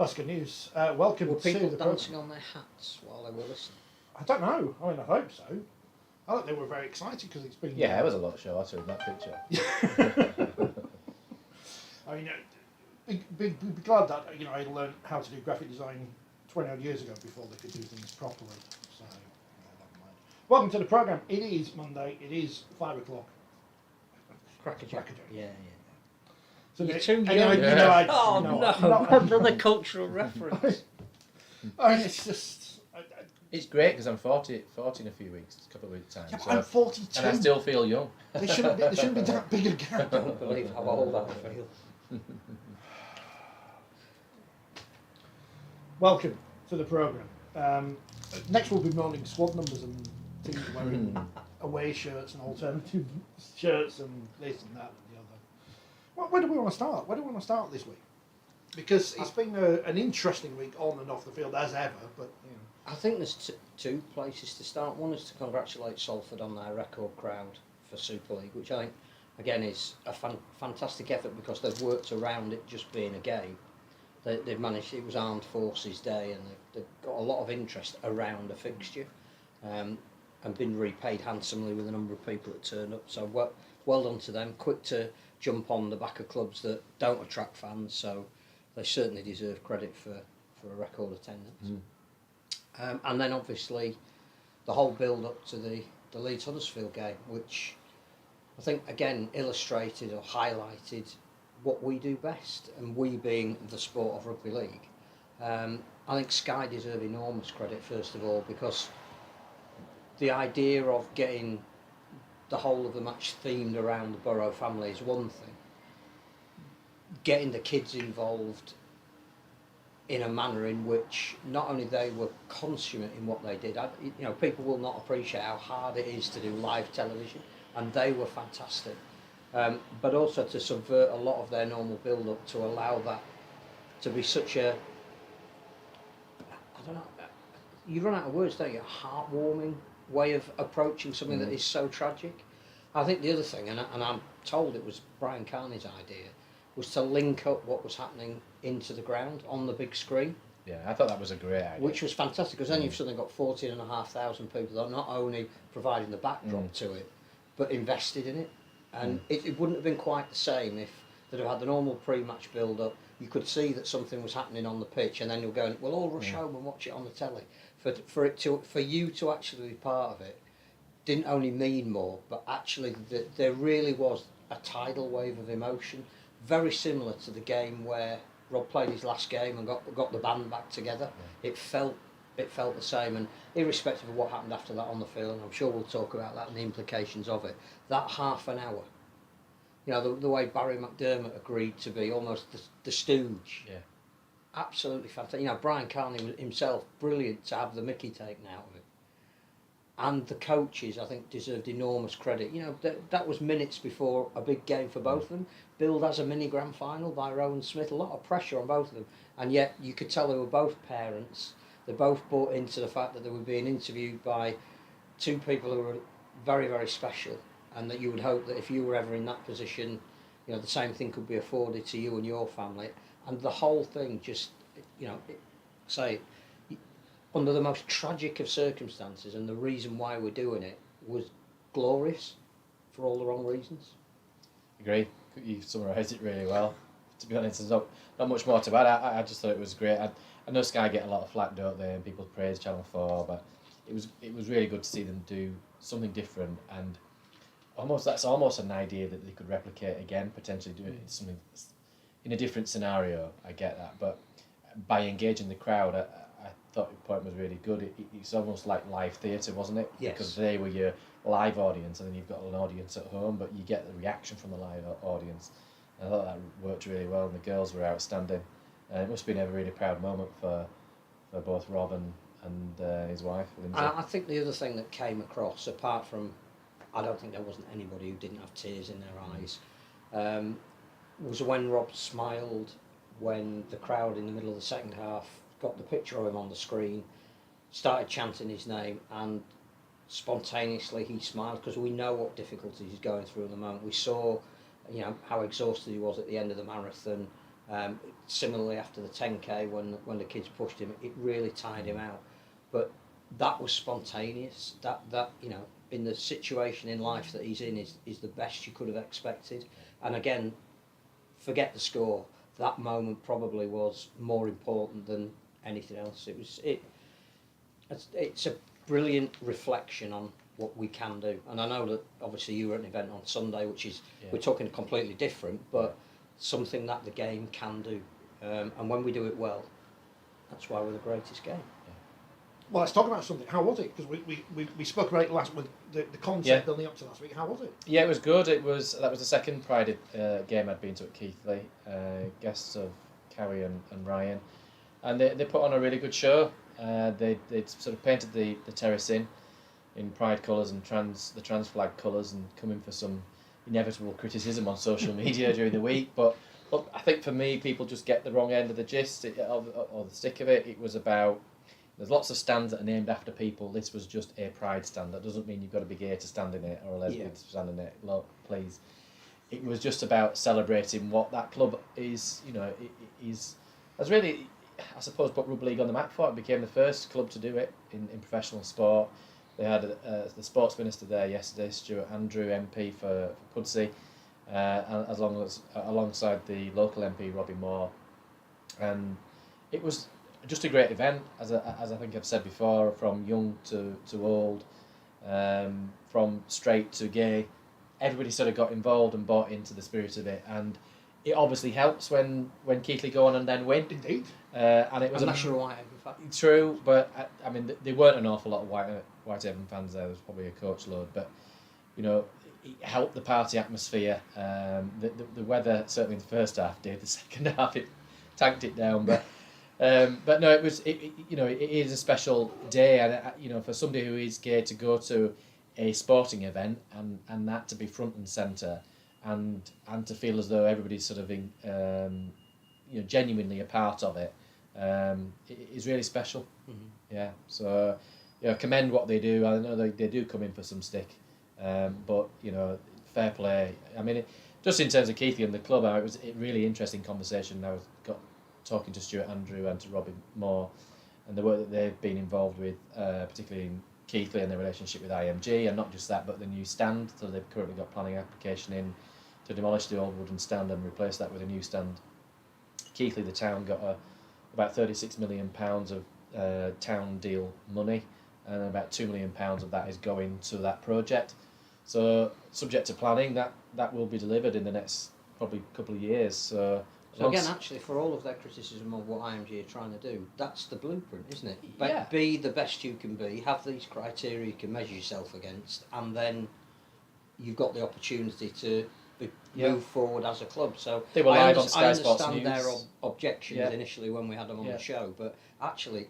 That's good news. Welcome Were people to the dancing program. on their hats while they were listening? I don't know. I mean, I hope so. I think they were very excited because it's been. Yeah, it was a lot shorter in that picture. I mean, be glad that I learned how to do graphic design 20 odd years ago before they could do things properly. So, never mind. Welcome to the program. It is Monday. It is 5 o'clock. Crackerjack. Yeah. So You're too anyway, young. Another cultural reference. I mean, it's just. It's great because I'm 40 in a few weeks, a couple of weeks' time. Yeah, I'm 42. And I still feel young. There shouldn't be that big a gap. I don't believe how old I feel. Welcome to the programme. Next will be morning squad numbers and teams wearing away shirts and alternative shirts and this and that and the other. Where do we want to start? Where do we want to start this week? Because it's been an interesting week on and off the field as ever, but I think there's two places to start. One is to congratulate Salford on their record crowd for Super League, which I think, again, is a fantastic effort because they've worked around it just being a game. They've managed, it was Armed Forces Day, and they've got a lot of interest around a fixture and been repaid handsomely with a number of people that turned up. So well done to them. Quick to jump on the back of clubs that don't attract fans, so they certainly deserve credit for a record attendance. And then obviously the whole build-up to the Leeds Huddersfield game, which I think again illustrated or highlighted what we do best, and we being the sport of rugby league. I think Sky deserve enormous credit first of all, because the idea of getting the whole of the match themed around the Burrow family is one thing. Getting the kids involved in a manner in which not only they were consummate in what they did, people will not appreciate how hard it is to do live television, and they were fantastic. But also to subvert a lot of their normal build-up to allow that to be such a, I don't know, you run out of words, don't you? A heartwarming way of approaching something that is so tragic. I think the other thing, and I'm told it was Brian Carney's idea, was to link up what was happening into the ground on the big screen. Yeah, I thought that was a great idea. Which was fantastic, because then you've suddenly got 14,500 people that are not only providing the backdrop to it, but invested in it. And it wouldn't have been quite the same if they'd have had the normal pre-match build-up. You could see that something was happening on the pitch, and then you're going, we'll all rush home and watch it on the telly. For you to actually be part of it didn't only mean more, but actually there really was a tidal wave of emotion, very similar to the game where Rob played his last game and got the band back together. It felt the same, and irrespective of what happened after that on the field, and I'm sure we'll talk about that and the implications of it, that half an hour, the way Barry McDermott agreed to be almost the stooge, absolutely fantastic. Brian Carney himself, brilliant to have the mickey taken out of it. And the coaches, I think, deserved enormous credit. That was minutes before a big game for both of them. Billed as a mini grand final by Rowan Smith, a lot of pressure on both of them, and yet you could tell they were both parents. They both bought into the fact that they were being interviewed by two people who were very, very special, and that you would hope that if you were ever in that position, the same thing could be afforded to you and your family. And the whole thing just, under the most tragic of circumstances, and the reason why we're doing it was glorious for all the wrong reasons. Agree. You summarised it really well. To be honest, there's not much more to add. I just thought it was great. I know Sky get a lot of flack, don't they, and people praise Channel 4, but it was really good to see them do something different, and that's almost an idea that they could replicate again, potentially do it in something in a different scenario. I get that, but by engaging the crowd, I thought your point was really good. It's almost like live theatre, wasn't it? Yes. Because they were your live audience, and then you've got an audience at home, but you get the reaction from the live audience. And I thought that worked really well, and the girls were outstanding. It must have been a really proud moment for both Rob and his wife, Lindsay. I think the other thing that came across, apart from, I don't think there wasn't anybody who didn't have tears in their eyes, was when Rob smiled when the crowd in the middle of the second half got the picture of him on the screen, started chanting his name, and spontaneously he smiled, because we know what difficulties he's going through at the moment. We saw how exhausted he was at the end of the marathon, Similarly, after the 10k, when the kids pushed him, it really tired him out. But that was spontaneous. That you know, in the situation in life that he's in, is the best you could have expected. And again, forget the score. That moment probably was more important than anything else. It's a brilliant reflection on what we can do. And I know that obviously you were at an event on Sunday, which is, we're talking completely different, but something that the game can do. And when we do it well, that's why we're the greatest game. Well, let's talk about something. How was it? Because we spoke about it last week, the concept building up to last week. How was it? Yeah, it was good. That was the second Pride game I'd been to at Keighley. Guests of Carrie and Ryan, and they put on a really good show. They sort of painted the terrace in Pride colours and the trans flag colours, and come in for some inevitable criticism on social media during the week. But look, I think for me, people just get the wrong end of the gist or the stick of it. It was about, there's lots of stands that are named after people. This was just a Pride stand. That doesn't mean you've got to be gay to stand in it or a lesbian to stand in it. Look, please. It was just about celebrating what that club is. You know, it has really, I suppose, put rugby league on the map for it. It became the first club to do it in professional sport. They had the sports minister there yesterday, Stuart Andrew, MP for Pudsey, alongside the local MP, Robbie Moore. And it was just a great event, as I think I've said before, from young to old, from straight to gay. Everybody sort of got involved and bought into the spirit of it, and it obviously helps when Keighley go on and then win. Indeed. And it was unless you're a Whitehaven fan. True, but I mean, there weren't an awful lot of Whitehaven fans there. There was probably a coach load, but you know, it helped the party atmosphere. The weather certainly in the first half did. The second half it tanked it down, but no, it was it is a special day, and you know, for somebody who is gay to go to a sporting event and that to be front and centre, and to feel as though everybody's sort of genuinely a part of it, it is really special. Mm-hmm. Yeah, so commend what they do. I know they do come in for some stick, but you know, fair play. I mean, just in terms of Keighley and the club, it was a really interesting conversation. I was talking to Stuart Andrew and to Robbie Moore, and the work that they've been involved with, particularly in Keighley and their relationship with IMG, and not just that, but the new stand. So they've currently got planning application in to demolish the old wooden stand and replace that with a new stand. Keighley, the town, got about £36 million of town deal money, and about £2 million of that is going to that project. So subject to planning, that will be delivered in the next probably couple of years. So again, actually, for all of their criticism of what IMG are trying to do, that's the blueprint, isn't it? Yeah. Be the best you can be, have these criteria you can measure yourself against, and then you've got the opportunity to move forward as a club. So they were live on Sky I Sports understand News. Their objections initially when we had them on the show, but actually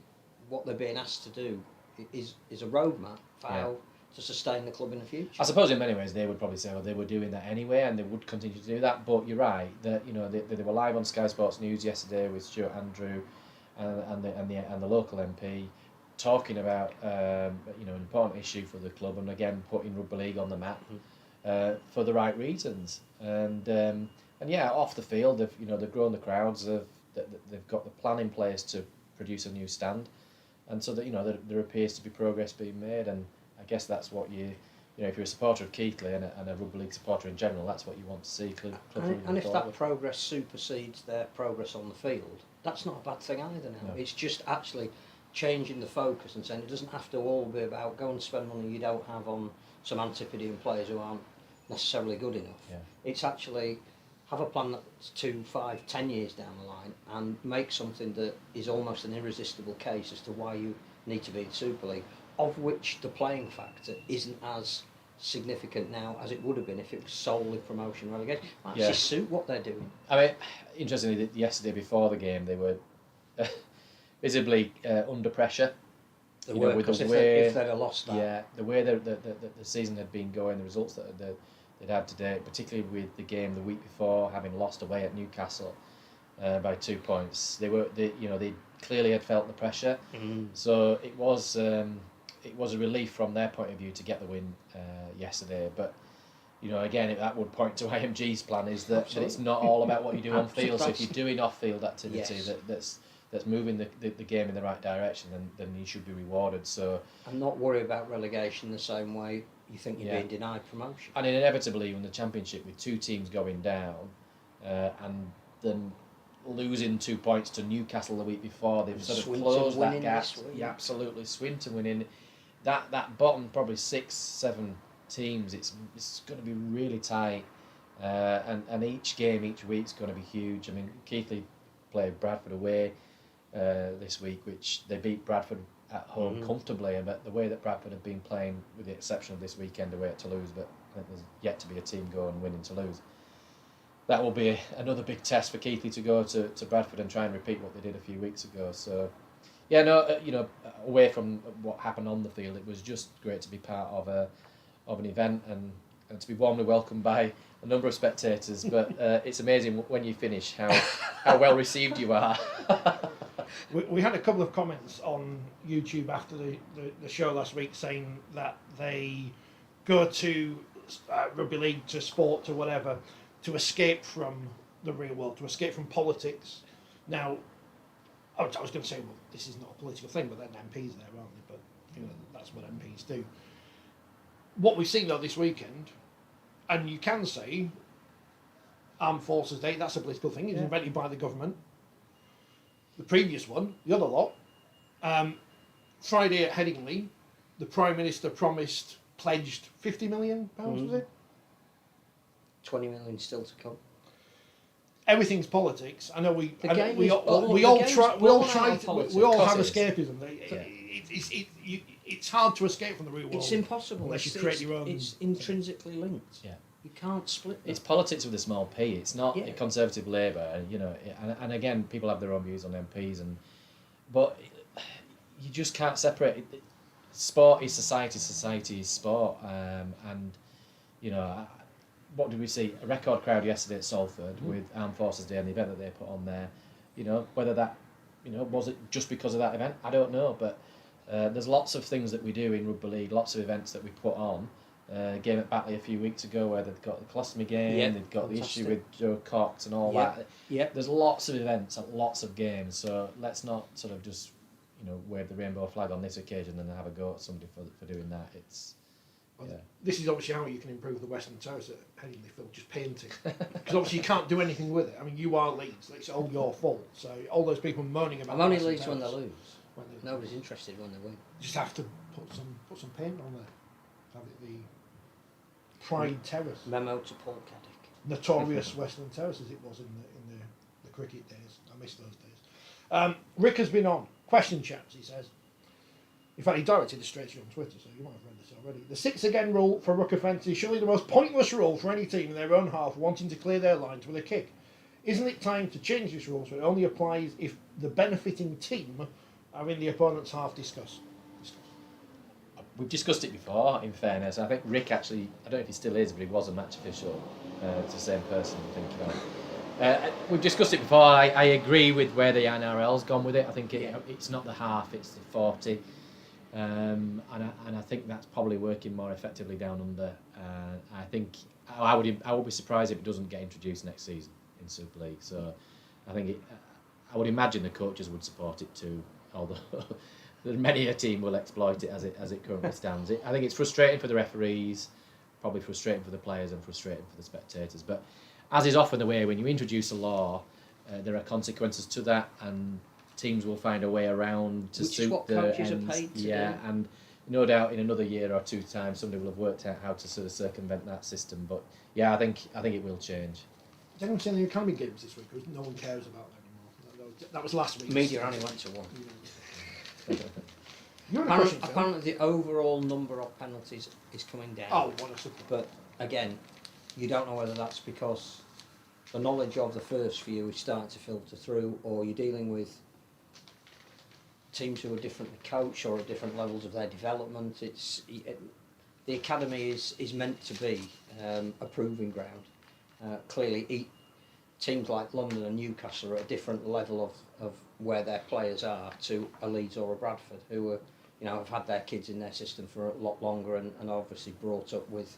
what they're being asked to do is a roadmap for how to sustain the club in the future. I suppose in many ways they would probably say, well, they were doing that anyway, and they would continue to do that. But you're right that they were live on Sky Sports News yesterday with Stuart Andrew and the local MP talking about an important issue for the club, and again putting rugby league on the map for the right reasons. And off the field they've grown the crowds. They've got the plan in place to produce a new stand, and so that there appears to be progress being made. And I guess that's what if you're a supporter of Keighley and a rugby league supporter in general, that's what you want to see. And if that progress supersedes their progress on the field, that's not a bad thing either now. No. It's just actually changing the focus and saying it doesn't have to all be about go and spend money you don't have on some Antipodean players who aren't necessarily good enough. Yeah. It's actually have a plan that's 2, 5, 10 years down the line and make something that is almost an irresistible case as to why you need to be in Super League, of which the playing factor isn't as significant now as it would have been if it was solely promotion relegation. Actually suit what they're doing. I mean, interestingly, yesterday before the game they were visibly under pressure. They were, with the way if they'd have lost that. Yeah, the way the season had been going, the results that they'd had today, particularly with the game the week before, having lost away at Newcastle by 2 points, they clearly had felt the pressure. Mm. So it was a relief from their point of view to get the win yesterday. But again, that would point to IMG's plan is that it's not all about what you do on field. So if you're doing off-field activity that's moving the game in the right direction, then you should be rewarded. So and not worry about relegation the same way you think you're being denied promotion. And inevitably, in the Championship, with 2 teams going down and then losing 2 points to Newcastle the week before, they've sort of closed that gap. Yeah, absolutely. Swinton winning. That bottom probably 6-7 teams, it's going to be really tight, and each game each week's going to be huge. I mean, Keighley played Bradford away this week, which they beat Bradford at home comfortably, but the way that Bradford have been playing, with the exception of this weekend away at Toulouse, but I think there's yet to be a team going winning Toulouse. That will be another big test for Keighley to go to Bradford and try and repeat what they did a few weeks ago. So, away from what happened on the field, it was just great to be part of an event and to be warmly welcomed by a number of spectators. But it's amazing when you finish how well received you are. We had a couple of comments on YouTube after the show last week saying that they go to rugby league, to sport, to whatever, to escape from the real world, to escape from politics. Now, I was going to say, well, this is not a political thing, but then MPs there, aren't they? But that's what MPs do. What we've seen though this weekend, and you can say Armed Forces Day, that's a political thing. It's invented by the government. The previous one, the other lot, Friday at Headingley, the Prime Minister pledged £50 million, was it? 20 million still to come. Everything's politics. I know we all have escapism. It's hard to escape from the real world. It's impossible unless you create your own. It's intrinsically linked. Yeah. You can't split them. It's politics with a small p. It's not Conservative Labour, and again, people have their own views on MPs, but you just can't separate it. Sport is society, society is sport, and what did we see? A record crowd yesterday at Salford with Armed Forces Day and the event that they put on there. Whether that, was it just because of that event? I don't know, but there's lots of things that we do in rugby league, lots of events that we put on. Game at Batley a few weeks ago where they've got the colostomy game, they've got the issue with Joe Cox and all that. Yep. There's lots of events and lots of games, so let's not sort of just wave the rainbow flag on this occasion and have a go at somebody for doing that. This is obviously how you can improve the Western Terrace at Headingley, Phil, just painting. Because obviously you can't do anything with it. I mean, you are Leeds, it's all your fault. So all those people moaning about I'm only Leeds when they lose. Nobody's interested when they win. You just have to put some paint on there. Have it the Pride Terrace. Memo to Paul Caddick. Notorious Western Terrace as it was in the cricket days. I miss those days. Rick has been on. Question chaps, he says. In fact, he directed this straight to you on Twitter, so you might have read this already. The 6 again rule for ruck offence is surely the most pointless rule for any team in their own half wanting to clear their lines with a kick. Isn't it time to change this rule so it only applies if the benefiting team are in the opponent's half? Discuss. We've discussed it before, in fairness. I think Rick actually, I don't know if he still is, but he was a match official. It's the same person, I think. We've discussed it before. I agree with where the NRL's gone with it. I think it's not the half, it's the 40. And I think that's probably working more effectively down under. I think I would be surprised if it doesn't get introduced next season in Super League. So I think I would imagine the coaches would support it too, although many a team will exploit it as it currently stands. I think it's frustrating for the referees, probably frustrating for the players and frustrating for the spectators. But as is often the way, when you introduce a law, there are consequences to that, and teams will find a way around to suit what the coaches ends. are paid to do. And no doubt in another year or two time somebody will have worked out how to sort of circumvent that system. But I think it will change. Did anyone see the Academy games this week? Because no one cares about that anymore. That was last week. Media only went to one. Apparently, apparently the overall number of penalties is coming down. Oh, what a surprise. But again, you don't know whether that's because the knowledge of the first few is starting to filter through, or you're dealing with teams who are differently coached or at different levels of their development. The academy is meant to be a proving ground. Clearly, teams like London and Newcastle are at a different level of where their players are to a Leeds or a Bradford, who have had their kids in their system for a lot longer and obviously brought up with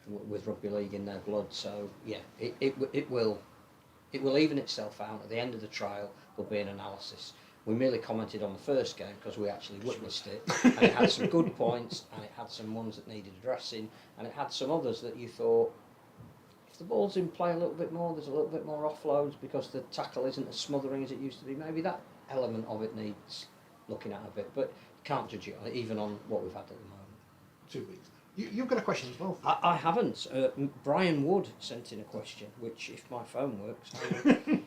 with rugby league in their blood. So yeah, it will even itself out. At the end of the trial, there'll be an analysis. We merely commented on the first game because we actually witnessed it, and it had some good points, and it had some ones that needed addressing, and it had some others that you thought, if the ball's in play a little bit more, there's a little bit more offloads because the tackle isn't as smothering as it used to be. Maybe that element of it needs looking at a bit, but you can't judge it even on what we've had at the moment. 2 weeks. You've got a question as well. I haven't. Brian Wood sent in a question, which, if my phone works, I will.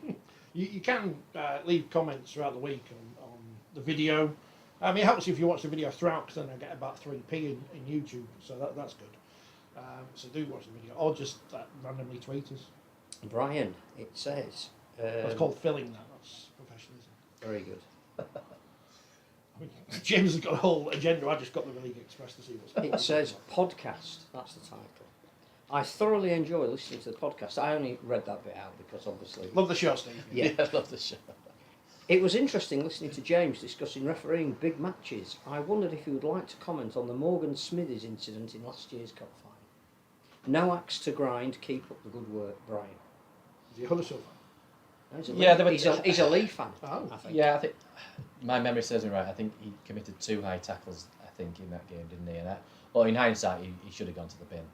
You can leave comments throughout the week on the video. I mean, it helps if you watch the video throughout, because then I get about 3p in YouTube, so that's good. So do watch the video, or just randomly tweet us. Brian, it says... That's called filling that, that's professionalism. Very good. I mean, James has got a whole agenda, I just got the League Express to see what's going on. It says podcast, that's the title. I thoroughly enjoy listening to the podcast. I only read that bit out because obviously... Love the show, Steve. Yeah. I love the show. It was interesting listening to James discussing refereeing big matches. I wondered if he would like to comment on the Morgan Smithies incident in last year's cup final. No axe to grind, keep up the good work, Brian. Is he a Huddersfield fan? No, he's a Lee fan, Oh. I think. Yeah, I think my memory serves me right. I think he committed 2 high tackles, I think, in that game, didn't he? And well, in hindsight, he should have gone to the bin.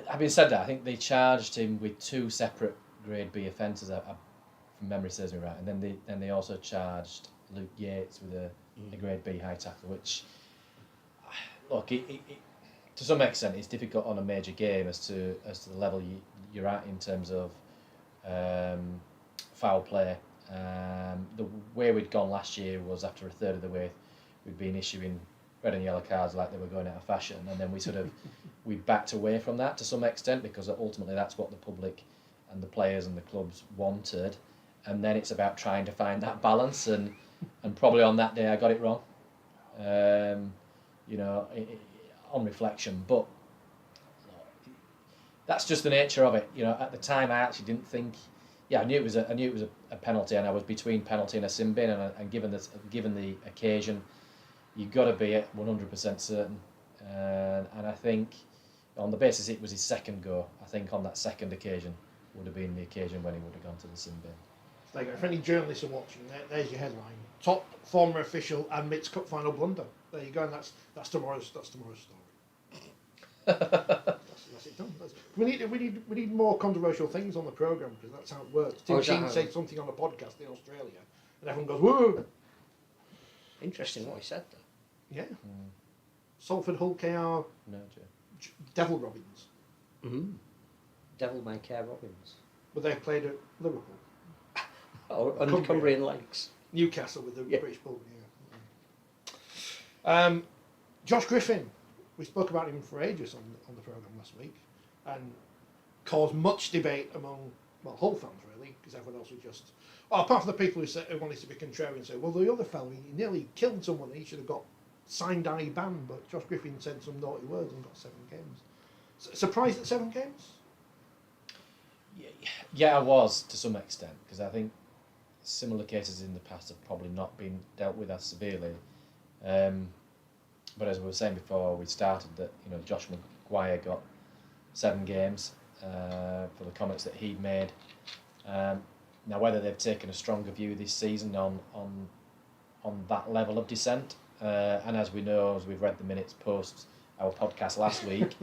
Having said that, I think they charged him with 2 separate Grade B offences, from memory serves me right, and then they also charged Luke Yates with a Grade B high tackle, which, look, to some extent, it's difficult on a major game as to the level you're at in terms of foul play. The way we'd gone last year was after a third of the way we'd been issuing red and yellow cards like they were going out of fashion, and then we backed away from that to some extent, because ultimately that's what the public and the players and the clubs wanted, and then it's about trying to find that balance, and probably on that day I got it wrong, on reflection, but that's just the nature of it. At the time I actually didn't think. Yeah, I knew it was a penalty, and I was between penalty and a sin bin, and given the occasion, you've got to be at 100% certain. And I think, on the basis it was his second go, I think on that second occasion would have been the occasion when he would have gone to the sin bin. There you go. If any journalists are watching, there's your headline: top former official admits cup final blunder. There you go, and that's tomorrow's story. That's it done. We need more controversial things on the programme, because that's how it works. Tim Sheen said something on a podcast in Australia, and everyone goes, "Whoa!" Interesting what he said though. Yeah. Salford Hull KR. No, Devil Robins. Mm-hmm. Devil May Care Robins. But they played at Liverpool. Oh, and the Cumbrian Lakes. Newcastle with the British Bull. Yeah. Josh Griffin. We spoke about him for ages on the programme last week, and caused much debate among, Hull fans really, because everyone else was just... apart from the people who wanted to be contrarian and say, well, the other fellow, he nearly killed someone, he should have got signed eye ban, but Josh Griffin said some naughty words and got 7 games. Surprised at 7 games? Yeah, I was, to some extent, because I think similar cases in the past have probably not been dealt with as severely. But as we were saying before we started, that Josh Maguire got 7 games for the comments that he'd made. Now, whether they've taken a stronger view this season on that level of dissent, and as we know, as we've read the minutes post our podcast last week,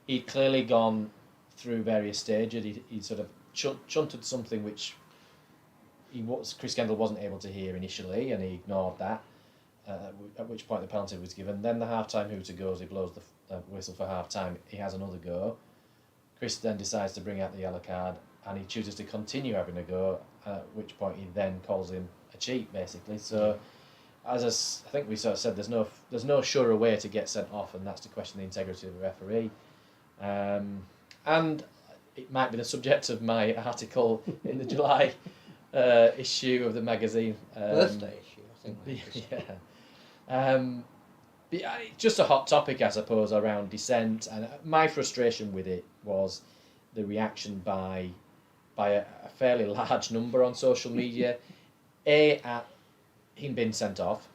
he'd clearly gone through various stages. He sort of chunted something which Chris Kendall wasn't able to hear initially, and he ignored that. At which point the penalty was given. Then the half-time hooter goes, he blows the whistle for half-time, he has another go. Chris then decides to bring out the yellow card, and he chooses to continue having a go, at which point he then calls him a cheat, basically. So, as I think we sort of said, there's no surer way to get sent off, and that's to question the integrity of the referee. And it might be the subject of my article in the July issue of the magazine. Birthday issue, I think. Yeah. Just a hot topic, I suppose, around dissent, and my frustration with it was the reaction by a fairly large number on social media, at him being sent off,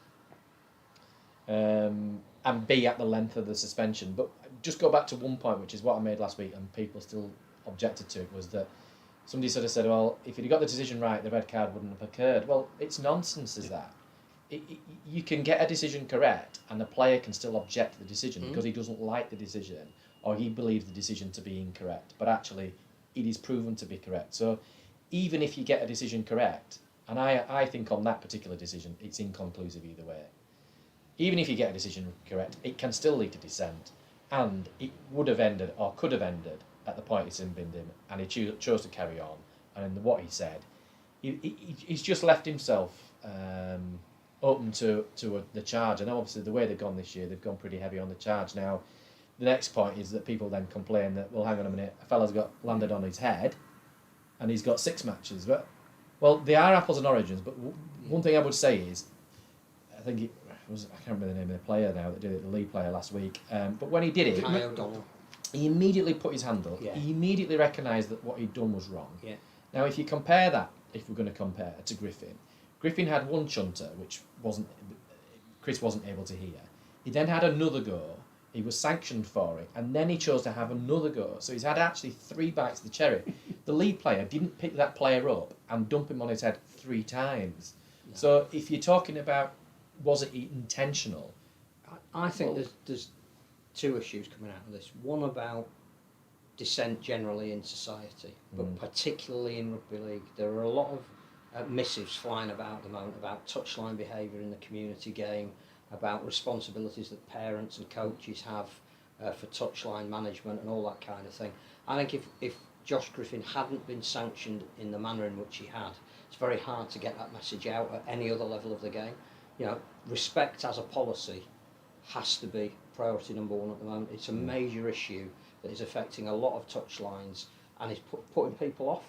and B, at the length of the suspension. But just go back to one point, which is what I made last week, and people still objected to it, was that somebody sort of said, well, if he'd got the decision right, the red card wouldn't have occurred. Well, it's nonsense, is that? You can get a decision correct, and the player can still object to the decision because he doesn't like the decision, or he believes the decision to be incorrect. But actually, it is proven to be correct. So even if you get a decision correct, and I think on that particular decision, it's inconclusive either way. Even if you get a decision correct, it can still lead to dissent. And it would have ended, or could have ended, at the point he sin-binned him, and he chose to carry on. And in what he said, he's just left himself open to the charge. And obviously, the way they've gone this year, they've gone pretty heavy on the charge. Now, the next point is that people then complain that, well, hang on a minute, a fella's got landed on his head, and he's got 6 matches. But, well, they are apples and oranges, but one thing I would say is, I think it was, I can't remember the name of the player now that did it, the lead player last week, but when he did it, Kai O'Donnell. he immediately put his hand up. Yeah. He immediately recognised that what he'd done was wrong. Yeah. Now, if you compare that, if we're going to compare to Griffin had one shunter, which Chris wasn't able to hear. He then had another go. He was sanctioned for it, and then he chose to have another go. So he's had actually 3 bites of the cherry. The lead player didn't pick that player up and dump him on his head 3 times. No. So if you're talking about, was it intentional? I think there's 2 issues coming out of this. One about dissent generally in society, but particularly in rugby league. There are a lot of missives flying about at the moment about touchline behaviour in the community game, about responsibilities that parents and coaches have for touchline management and all that kind of thing. I think if Josh Griffin hadn't been sanctioned in the manner in which he had, it's very hard to get that message out at any other level of the game. You know, respect as a policy has to be priority number 1 at the moment. It's a major issue that is affecting a lot of touchlines and is putting people off.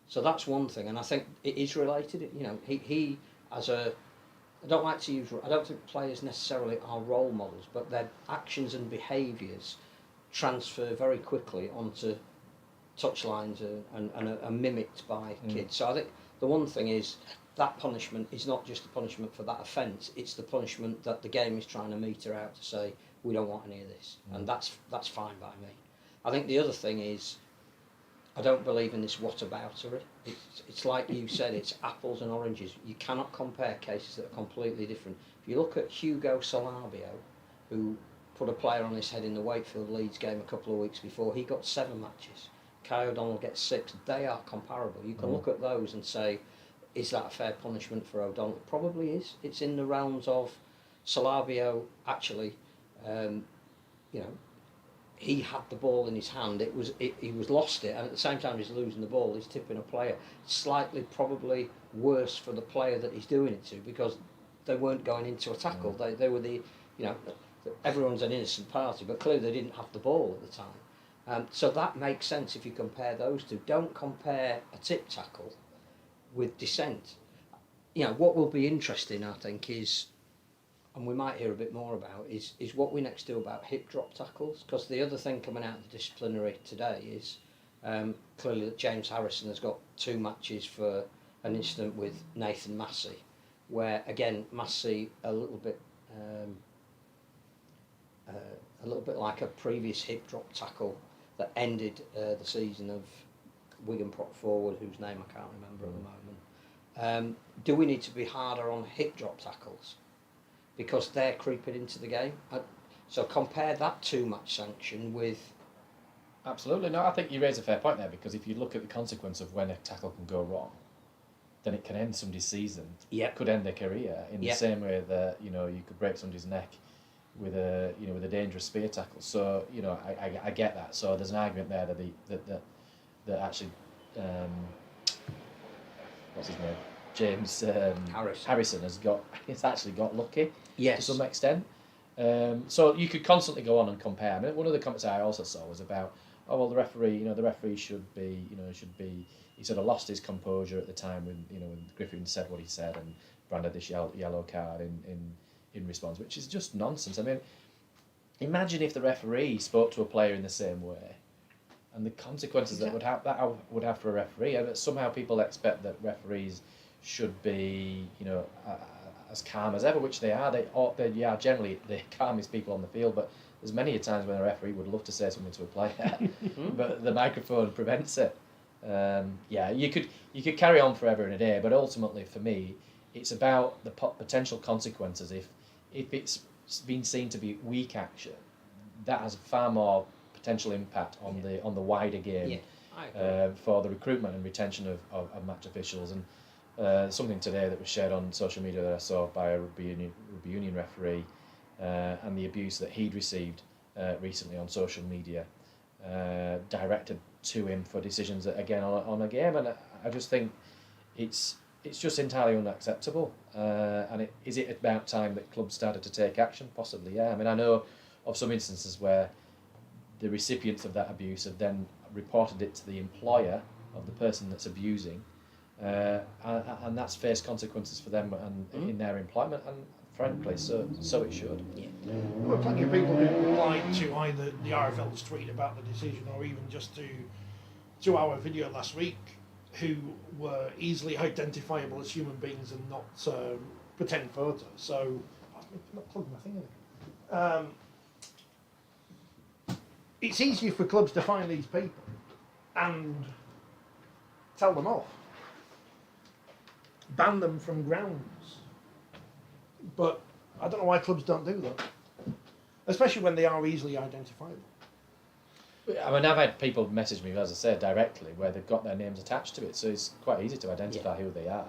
So that's one thing, and I think it is related. You know, he as a, I don't like to use, I don't think players necessarily are role models, but their actions and behaviours transfer very quickly onto touchlines and are mimicked by kids. So I think the one thing is that punishment is not just the punishment for that offence, it's the punishment that the game is trying to meter out to say, we don't want any of this, and that's fine by me. I think the other thing is, I don't believe in this whataboutery. It's like you said, it's apples and oranges. You cannot compare cases that are completely different. If you look at Hugo Salabio, who put a player on his head in the Wakefield Leeds game a couple of weeks before, he got 7 matches. Kai O'Donnell gets 6. They are comparable. You can look at those and say, is that a fair punishment for O'Donnell? It probably is. It's in the realms of Salabio actually, you know, he had the ball in his hand. He was lost it, and at the same time he's losing the ball. He's tipping a player. Slightly, probably worse for the player that he's doing it to, because they weren't going into a tackle. They were the, you know, everyone's an innocent party, but clearly they didn't have the ball at the time. So that makes sense if you compare those two. Don't compare a tip tackle with dissent. You know, what will be interesting, I think, is, and we might hear a bit more about, is what we next do about hip drop tackles. Because the other thing coming out of the disciplinary today is clearly that James Harrison has got 2 matches for an incident with Nathan Massey, where again Massey a little bit like a previous hip drop tackle that ended the season of Wigan prop forward, whose name I can't remember at the moment. Do we need to be harder on hip drop tackles? Because they're creeping into the game. So compare that 2-match sanction with... Absolutely. No, I think you raise a fair point there, because if you look at the consequence of when a tackle can go wrong, then it can end somebody's season. Yep. Could end their career in the same way that, you know, you could break somebody's neck with a dangerous spear tackle. So, you know, I get that. So there's an argument there that actually what's his name? James Harrison has actually got lucky to some extent. So you could constantly go on and compare. I mean, one of the comments I also saw was about, oh well, the referee should be. He sort of lost his composure at the time when Griffin said what he said and branded this yellow card in response, which is just nonsense. I mean, imagine if the referee spoke to a player in the same way, and the consequences that would have for a referee. And somehow people expect that referees should be, as calm as ever, which they are. They are generally the calmest people on the field, but there's many a times when a referee would love to say something to a player, but the microphone prevents it. You could carry on forever and a day, but ultimately for me, it's about the potential consequences. If it's been seen to be weak action, that has far more potential impact on the wider game for the recruitment and retention of match officials. And something today that was shared on social media that I saw by a rugby union referee, and the abuse that he'd received recently on social media, directed to him for decisions that, again, on a game. And I just think it's just entirely unacceptable. And is it about time that clubs started to take action? Possibly, yeah. I mean, I know of some instances where the recipients of that abuse have then reported it to the employer of the person that's abusing, and that's faced consequences for them and in their employment, and frankly, so it should. Yeah. There were plenty of people who replied to either the RFL's tweet about the decision or even just to our video last week, who were easily identifiable as human beings and not pretend photos. So, I'm not plugging my thing in. It's easier for clubs to find these people and tell them off, ban them from grounds. But I don't know why clubs don't do that, especially when they are easily identifiable. I mean, I've had people message me, as I said, directly, where they've got their names attached to it, so it's quite easy to identify who they are.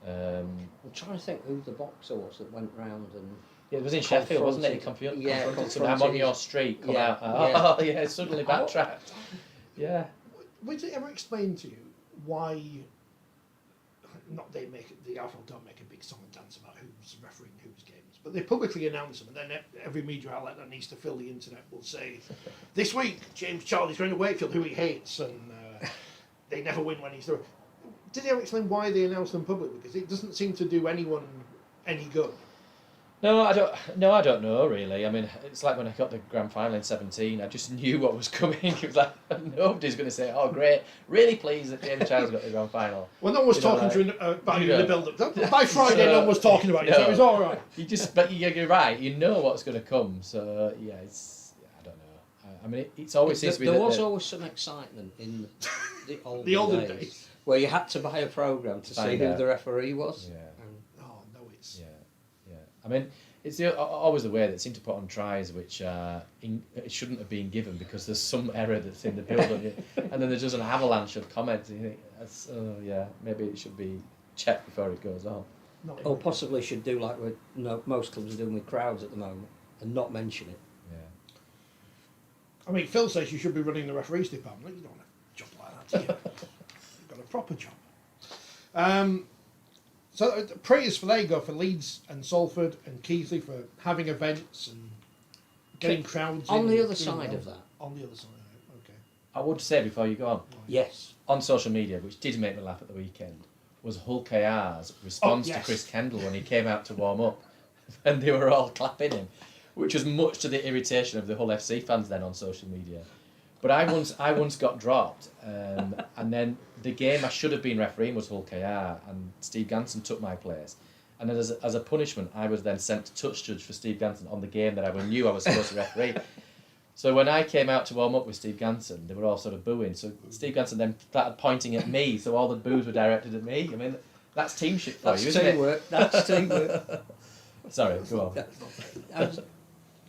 I'm trying to think who the boxer was that went round and... Yeah, it was in Sheffield, wasn't it? He confronted someone, I'm on your street, come out. Oh, yeah, suddenly backtracked. Yeah. Was it ever explained to you why... Not the RFL don't make a big song and dance about who's refereeing whose games, but they publicly announce them, and then every media outlet that needs to fill the internet will say, this week James Charlie's going to Wakefield, who he hates, and they never win when he's there. Did they ever explain why they announce them publicly? Because it doesn't seem to do anyone any good. No, I don't know really. I mean, it's like when I got the grand final in 17, I just knew what was coming. It was like, nobody's going to say, oh great, really pleased that James Charles got the grand final. Well, no one was talking about you in the build-up. By Friday, no one was talking about you, so it was all right. But you're right, you know what's going to come, so yeah, I don't know. I mean, it's always seems to be... There was always some excitement in the olden days, where you had to buy a programme to see who the referee was. Yeah. Yeah. I mean, it's always the way that they seem to put on tries which it shouldn't have been given because there's some error that's in the build-up, and then there's just an avalanche of comments. And you think, maybe it should be checked before it goes on. Or possibly should do like most clubs are doing with crowds at the moment and not mention it. Yeah. I mean, Phil says you should be running the referees department. You don't want a job like that, do you? You've got a proper job. So praise for they go for Leeds and Salford and Keighley for having events and getting crowds on in, the other side of that. On the other side, okay. I would say before you go on, yes, on social media, which did make me laugh at the weekend, was Hull KR's response to Chris Kendall when he came out to warm up, and they were all clapping him, which was much to the irritation of the Hull FC fans then on social media. But I once got dropped, and then the game I should have been refereeing was Hull KR, and Steve Ganson took my place. And as a punishment, I was then sent to touch judge for Steve Ganson on the game that I knew I was supposed to referee. So when I came out to warm up with Steve Ganson, they were all sort of booing. So Steve Ganson then started pointing at me, so all the boos were directed at me. I mean, that's teamship for you, isn't it? That's teamwork. Sorry, go on.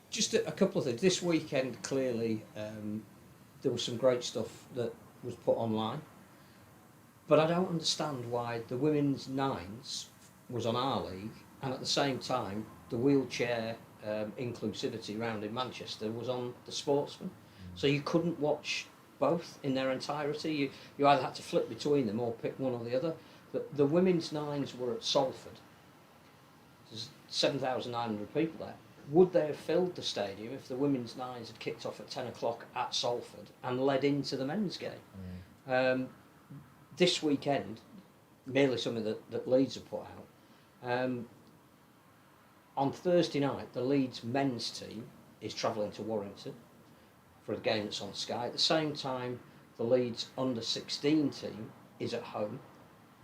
Just a couple of things. This weekend, clearly, there was some great stuff that was put online, but I don't understand why the women's nines was on our league, and at the same time the wheelchair inclusivity round in Manchester was on the Sportsman. So you couldn't watch both in their entirety. You either had to flip between them or pick one or the other. The women's nines were at Salford. There's 7,900 people there. Would they have filled the stadium if the women's nines had kicked off at 10 o'clock at Salford and led into the men's game? This weekend, merely something that Leeds have put out, on Thursday night, the Leeds men's team is travelling to Warrington for a game that's on Sky. At the same time, the Leeds under-16 team is at home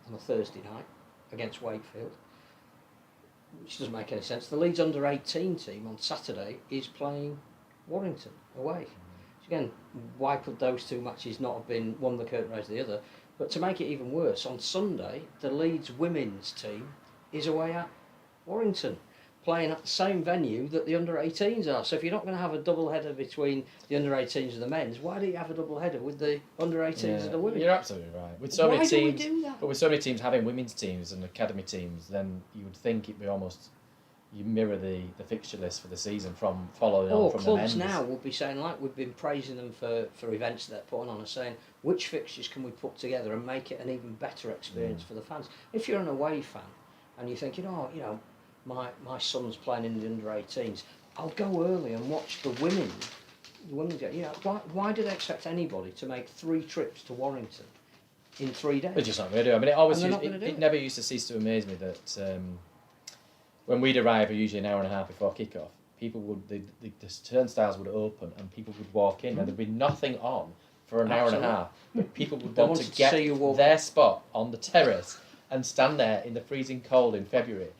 on a Thursday night against Wakefield. which doesn't make any sense. The Leeds under-18 team on Saturday is playing Warrington away. So again, why could those two matches not have been one the curtain raiser the other? But to make it even worse, on Sunday, the Leeds women's team is away at Warrington, playing at the same venue that the under-18s are. So if you're not going to have a double header between the under-18s and the men's, why do you have a double header with the under-18s and the women? You're absolutely right. With so many Why teams, do we do that? but with so many teams having women's teams and academy teams, then you would think it'd be almost you mirror the fixture list for the season from following on from the men's. Clubs now will be saying, like we've been praising them for events they're putting on, and saying which fixtures can we put together and make it an even better experience for the fans. If you're an away fan and you're thinking, my son's playing in the under-18s, I'll go early and watch the women. The women, why do they expect anybody to make 3 trips to Warrington in 3 days? They're just not going to do it. I mean, it never used to cease to amaze me that when we'd arrive, usually an hour and a half before kick-off, people would the turnstiles would open and people would walk in, and there'd be nothing on for an hour and a half. But people would want to get their spot on the terrace and stand there in the freezing cold in February,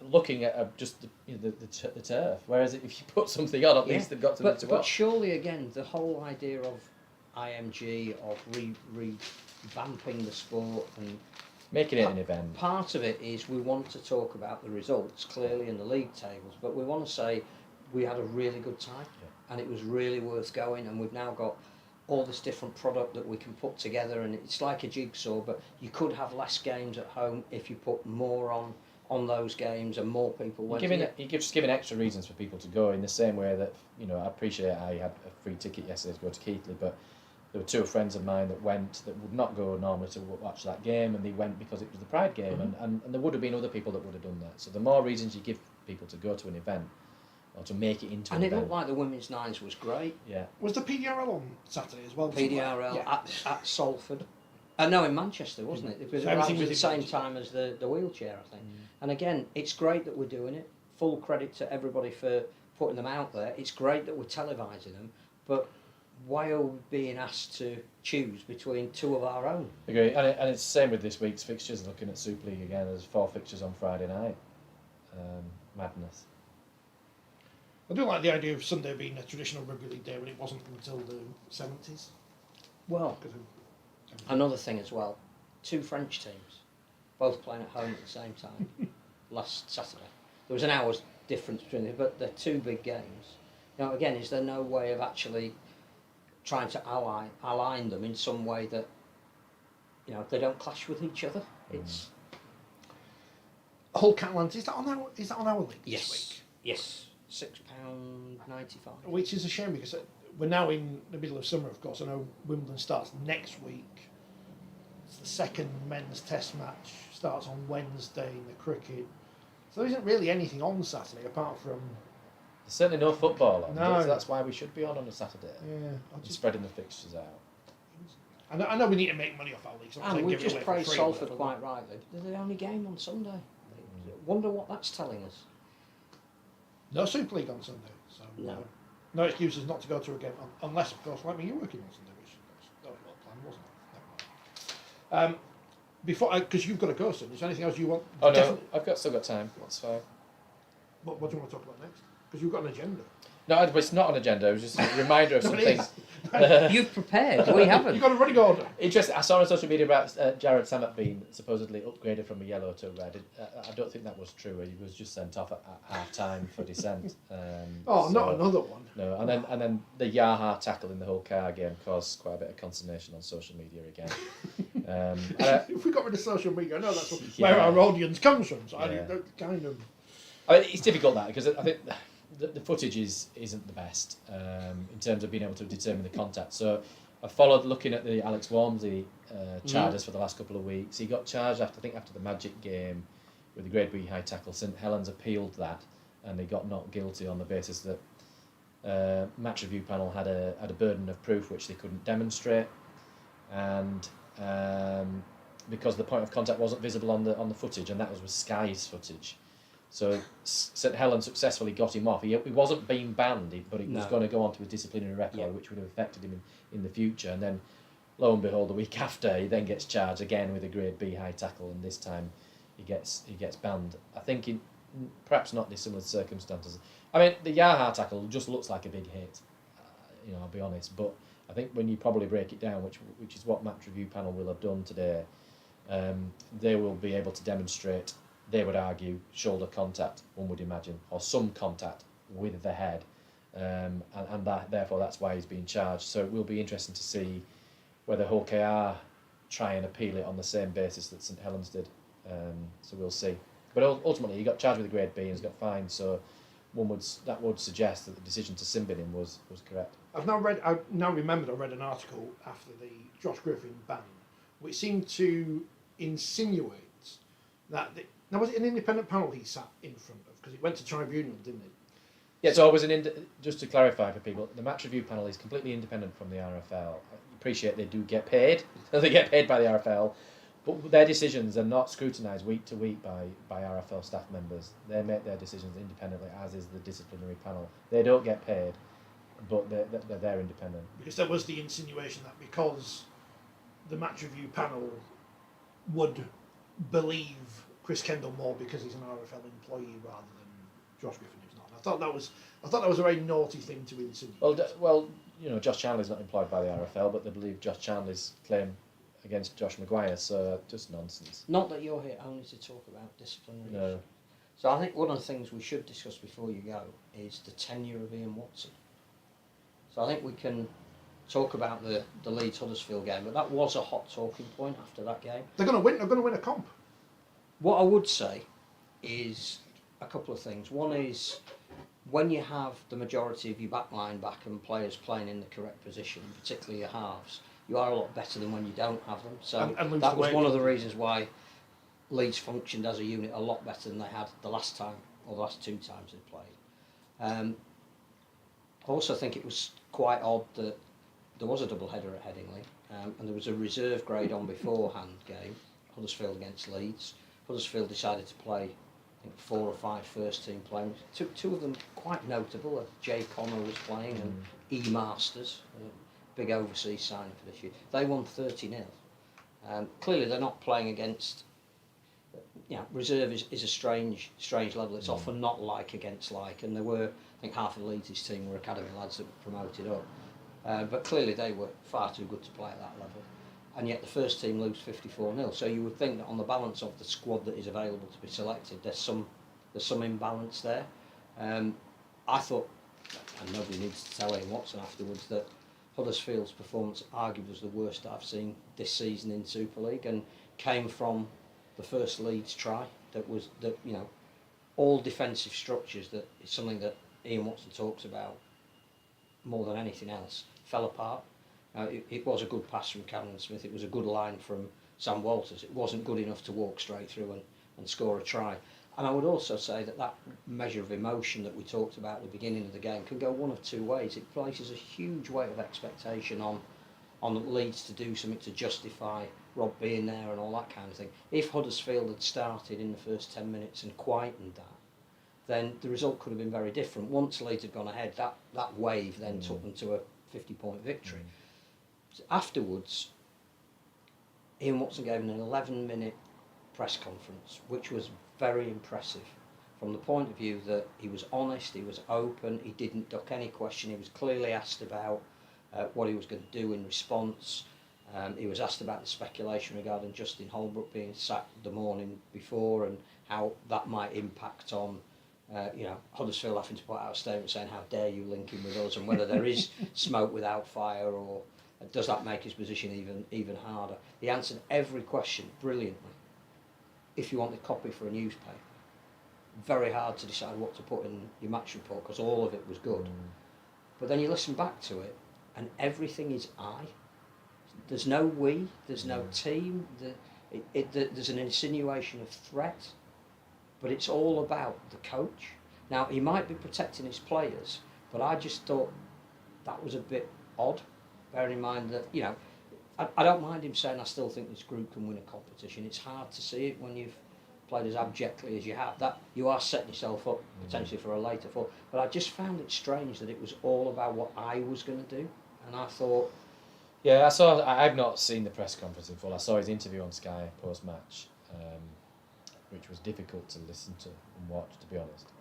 looking at just the turf. Whereas if you put something on, at least they've got something to watch. But surely, again, the whole idea of IMG, of revamping the sport and making it an event. Part of it is we want to talk about the results clearly in the league tables, but we want to say we had a really good time and it was really worth going, and we've now got all this different product that we can put together, and it's like a jigsaw, but you could have less games at home if you put more on those games and more people went. You're just giving extra reasons for people to go, in the same way that I appreciate I had a free ticket yesterday to go to Keighley, but there were 2 friends of mine that went that would not go normally to watch that game, and they went because it was the Pride game, and there would have been other people that would have done that. So the more reasons you give people to go to an event or to make it into an event. And it looked like the women's nines was great. Yeah. Was the PDRL on Saturday as well? PDRL at Salford. No, in Manchester, wasn't it? It was at the same time as the wheelchair, I think. And again, it's great that we're doing it. Full credit to everybody for putting them out there. It's great that we're televising them, but why are we being asked to choose between 2 of our own? Agree, and it's the same with this week's fixtures. Looking at Super League again, there's 4 fixtures on Friday night. Madness. I do like the idea of Sunday being a traditional rugby league day when it wasn't until the 70s. Well, another thing as well, 2 French teams, both playing at home at the same time last Saturday. There was an hour's difference between them, but they're 2 big games. Now, again, is there no way of actually trying to align them in some way that they don't clash with each other? It's Hull Catalans, is that on our league this week? Yes, £6.95. Which is a shame because we're now in the middle of summer, of course. I know Wimbledon starts next week. It's the second men's test match, starts on Wednesday in the cricket. So there isn't really anything on Saturday apart from... There's certainly no football on. No. That's why we should be on a Saturday. Yeah. And spreading the fixtures out. I know we need to make money off our league. So and we've just praised Salford quite rightly. They're the only game on Sunday. Wonder what that's telling us. No Super League on Sunday. So no excuses not to go to a game, unless, of course, like me, you're working on Sunday, which that was well planned, wasn't it? Never mind. Before, because you've got to go soon, is there anything else you want? Oh no, I've still got time. That's fine. What do you want to talk about next? Because you've got an agenda. No, it's not an agenda. It was just a reminder of some things. You've prepared. We haven't. You've got a running order. Interesting. I saw on social media about Jared Samet being supposedly upgraded from a yellow to a red. I don't think that was true. He was just sent off at half time for dissent. Not another one. No, and then the Yaha tackle in the whole car game caused quite a bit of consternation on social media again. If we got rid of social media, I know that's where our audience comes from. So kind of. I mean, it's difficult that because I think the footage isn't the best in terms of being able to determine the contact. So I followed looking at the Alex Walmsley charges for the last couple of weeks. He got charged after the Magic game with a grade B high tackle. St Helens appealed that, and he got not guilty on the basis that match review panel had a burden of proof which they couldn't demonstrate, and because the point of contact wasn't visible on the footage, and that was with Sky's footage. So St Helens successfully got him off. He wasn't being banned, but he was going to go on to a disciplinary record, which would have affected him in the future. And then, lo and behold, the week after, he then gets charged again with a grade B high tackle, and this time he gets banned. I think perhaps not dissimilar circumstances. I mean, the Yaha tackle just looks like a big hit. I'll be honest, but I think when you probably break it down, which is what match review panel will have done today, they will be able to demonstrate. They would argue shoulder contact, one would imagine, or some contact with the head, and therefore that's why he's being charged. So it will be interesting to see whether Hull KR try and appeal it on the same basis that St Helens did. So we'll see. But ultimately, he got charged with a grade B and has got fined. So that would suggest that the decision to sin bin him was correct. I've now remembered I read an article after the Josh Griffin ban, which seemed to insinuate that now was it an independent panel he sat in front of, because it went to tribunal, didn't it? Yeah, so it was just to clarify for people, the match review panel is completely independent from the RFL. I appreciate they do get paid, they get paid by the RFL, but their decisions are not scrutinised week to week by RFL staff members. They make their decisions independently, as is the disciplinary panel. They don't get paid, but they're independent. Because there was the insinuation that because the match review panel would believe Chris Kendall more because he's an RFL employee rather than Josh Griffin, who's not. I thought that was a very naughty thing to insinuate. Well, Josh Chandler's not employed by the RFL, but they believe Josh Chandler's claim against Josh Maguire, so just nonsense. Not that you're here only to talk about disciplinary. No. So I think one of the things we should discuss before you go is the tenure of Ian Watson. So I think we can talk about the Leeds Huddersfield game, but that was a hot talking point after that game. They're going to win. They're going to win a comp. What I would say is a couple of things. One is when you have the majority of your back line back and players playing in the correct position, particularly your halves, you are a lot better than when you don't have them. So and that was one of the reasons why Leeds functioned as a unit a lot better than they had the last time, or the last two times they played. I also think it was quite odd that there was a double header at Headingley, and there was a reserve grade on beforehand game, Huddersfield against Leeds. Huddersfield decided to play, I think, 4 or 5 first team players. Two of them quite notable. Jay Connor was playing, and E Masters, a big overseas signing for this year. They won 30-0. Clearly, they're not playing against. Reserve is a strange level. It's often not like against like, and there were, I think, half of Leeds' team were academy lads that were promoted up. But clearly, they were far too good to play at that level. And yet the first team lose 54-0. So you would think that on the balance of the squad that is available to be selected, there's some imbalance there. I thought, and nobody needs to tell Ian Watson afterwards, that Huddersfield's performance arguably was the worst I've seen this season in Super League, and came from the first Leeds try. All defensive structures, that is something that Ian Watson talks about more than anything else, fell apart. It was a good pass from Cameron Smith, it was a good line from Sam Walters. It wasn't good enough to walk straight through and score a try. And I would also say that measure of emotion that we talked about at the beginning of the game can go one of two ways. It places a huge weight of expectation on Leeds to do something to justify Rob being there and all that kind of thing. If Huddersfield had started in the first 10 minutes and quietened that, then the result could have been very different. Once Leeds had gone ahead, that wave then took them to a 50-point victory. Afterwards, Ian Watson gave an 11-minute press conference, which was very impressive from the point of view that he was honest, he was open, he didn't duck any question. He was clearly asked about what he was going to do in response. He was asked about the speculation regarding Justin Holbrook being sacked the morning before and how that might impact on Huddersfield having to put out a statement saying how dare you link him with us, and whether there is smoke without fire, or does that make his position even harder. He answered every question brilliantly. If you wanted copy for a newspaper, very hard to decide what to put in your match report because all of it was good. But then you listen back to it and everything is I. There's no we, there's no team, there's an insinuation of threat, but it's all about the coach. Now, he might be protecting his players, but I just thought that was a bit odd, bearing in mind that, I don't mind him saying I still think this group can win a competition. It's hard to see it when you've played as abjectly as you have. That you are setting yourself up potentially for a later fall. But I just found it strange that it was all about what I was going to do, and I thought. Yeah, I've not seen the press conference in full. I saw his interview on Sky post match, which was difficult to listen to and watch, to be honest.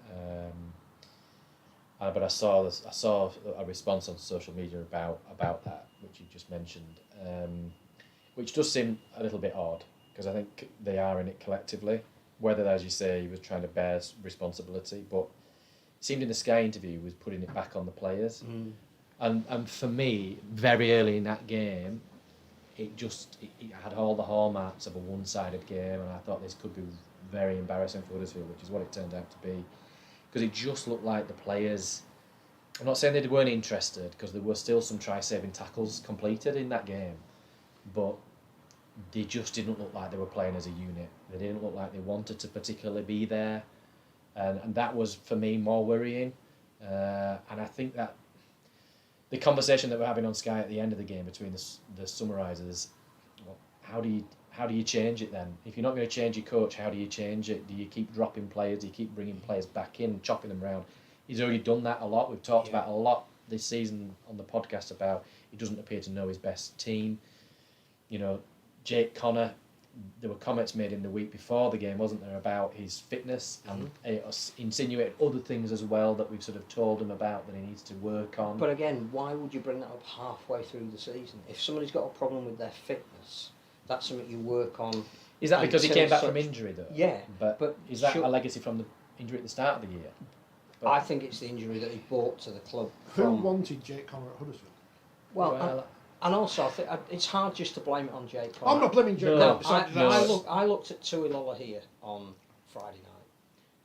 But I saw a response on social media about that, which you just mentioned, which does seem a little bit odd, because I think they are in it collectively. Whether, as you say, he was trying to bear responsibility, but it seemed in the Sky interview he was putting it back on the players. And for me, very early in that game, it had all the hallmarks of a one-sided game, and I thought this could be very embarrassing for Huddersfield, which is what it turned out to be. Because it just looked like the players, I'm not saying they weren't interested, because there were still some try-saving tackles completed in that game, but they just didn't look like they were playing as a unit. They didn't look like they wanted to particularly be there, and that was, for me, more worrying. And I think that the conversation that we're having on Sky at the end of the game between the summarisers, well, how do you change it then? If you're not going to change your coach, how do you change it? Do you keep dropping players? Do you keep bringing players back in, chopping them around? He's already done that a lot. We've talked about a lot this season on the podcast about he doesn't appear to know his best team. You know, Jake Connor, there were comments made in the week before the game, wasn't there, about his fitness, and insinuated other things as well that we've sort of told him about that he needs to work on. But again, why would you bring that up halfway through the season? If somebody's got a problem with their fitness, that's something you work on. Is that because he came back from injury, though? Yeah. But is that a legacy from the injury at the start of the year? But I think it's the injury that he brought to the club. Who wanted Jake Connor at Huddersfield? Well, and also I think it's hard just to blame it on Jake Connor. I'm not blaming Jake Connor. I looked at Tuilola here on Friday night,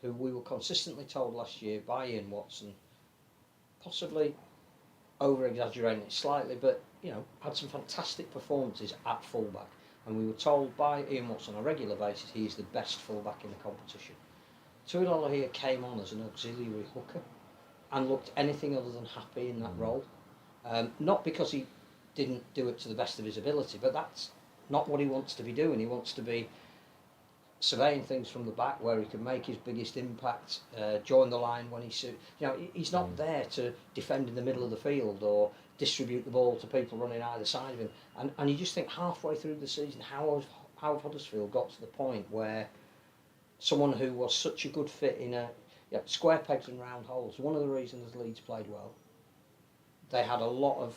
who we were consistently told last year by Ian Watson, possibly over-exaggerating it slightly, but had some fantastic performances at fullback. And we were told by Ian Watson on a regular basis he is the best fullback in the competition. Tuilola here came on as an auxiliary hooker and looked anything other than happy in that role. Not because he didn't do it to the best of his ability, but that's not what he wants to be doing. He wants to be surveying things from the back where he can make his biggest impact, join the line when he's not there to defend in the middle of the field or distribute the ball to people running either side of him. And you just think halfway through the season, how have Huddersfield got to the point where someone who was such a good fit in square pegs and round holes, one of the reasons Leeds played well, they had a lot of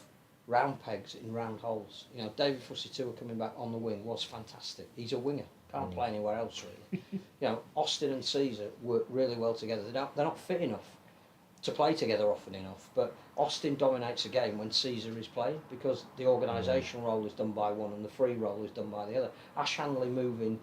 round pegs in round holes. David Fussy-Tua coming back on the wing was fantastic. He's a winger, can't play anywhere else really. Austin and Caesar work really well together. They're not fit enough to play together often enough, but Austin dominates a game when Caesar is playing because the organisational role is done by one and the free role is done by the other. Ash Hanley moving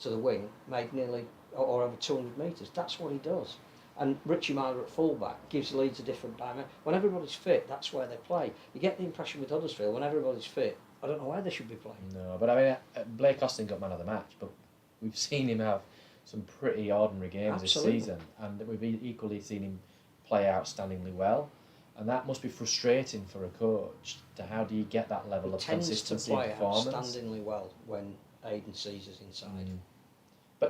to the wing made nearly or over 200 metres. That's what he does. And Richie Myler at fullback gives Leeds a different dimension. When everybody's fit, that's where they play. You get the impression with Huddersfield, when everybody's fit, I don't know where they should be playing. No, but I mean, Blake Austin got man of the match, but we've seen him have some pretty ordinary games this season, and we've equally seen him play outstandingly well. And that must be frustrating for a coach. How do you get that level of consistency and performance? He tends to play outstandingly well when Aidan Caesar's inside.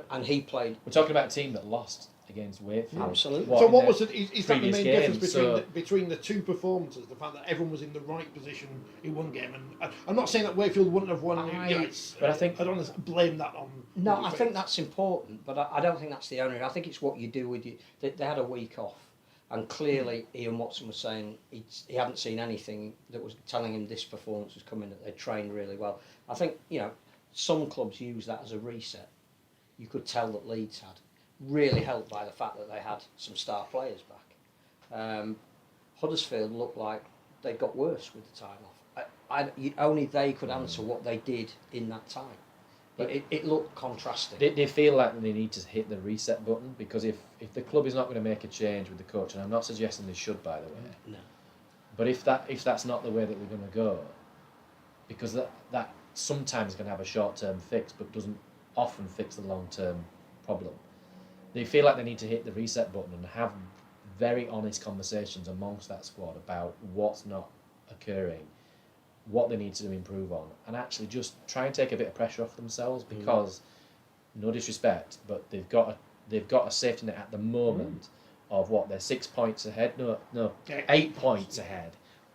And he played. We're talking about a team that lost against Wakefield. Absolutely. So what was it? Is that the main difference game, between the two performances? The fact that everyone was in the right position in one game, and I'm not saying that Wakefield wouldn't have won. But I think I don't want to blame that on. No, I think that's important, but I don't think that's the only. I think it's what you do with you. They had a week off, and clearly Ian Watson was saying he hadn't seen anything that was telling him this performance was coming. That they trained really well. I think some clubs use that as a reset. You could tell that Leeds had, really helped by the fact that they had some star players back. Huddersfield looked like they got worse with the time off. Only they could answer what they did in that time. But it looked contrasting. They feel like they need to hit the reset button, because if the club is not going to make a change with the coach, and I'm not suggesting they should, by the way. No. But if that's not the way that they're going to go, because that sometimes can have a short-term fix, but doesn't often fix the long-term problem. They feel like they need to hit the reset button and have very honest conversations amongst that squad about what's not occurring, what they need to improve on, and actually just try and take a bit of pressure off themselves, because no disrespect, but they've got a safety net at the moment of what, they're 6 points ahead, 8 points ahead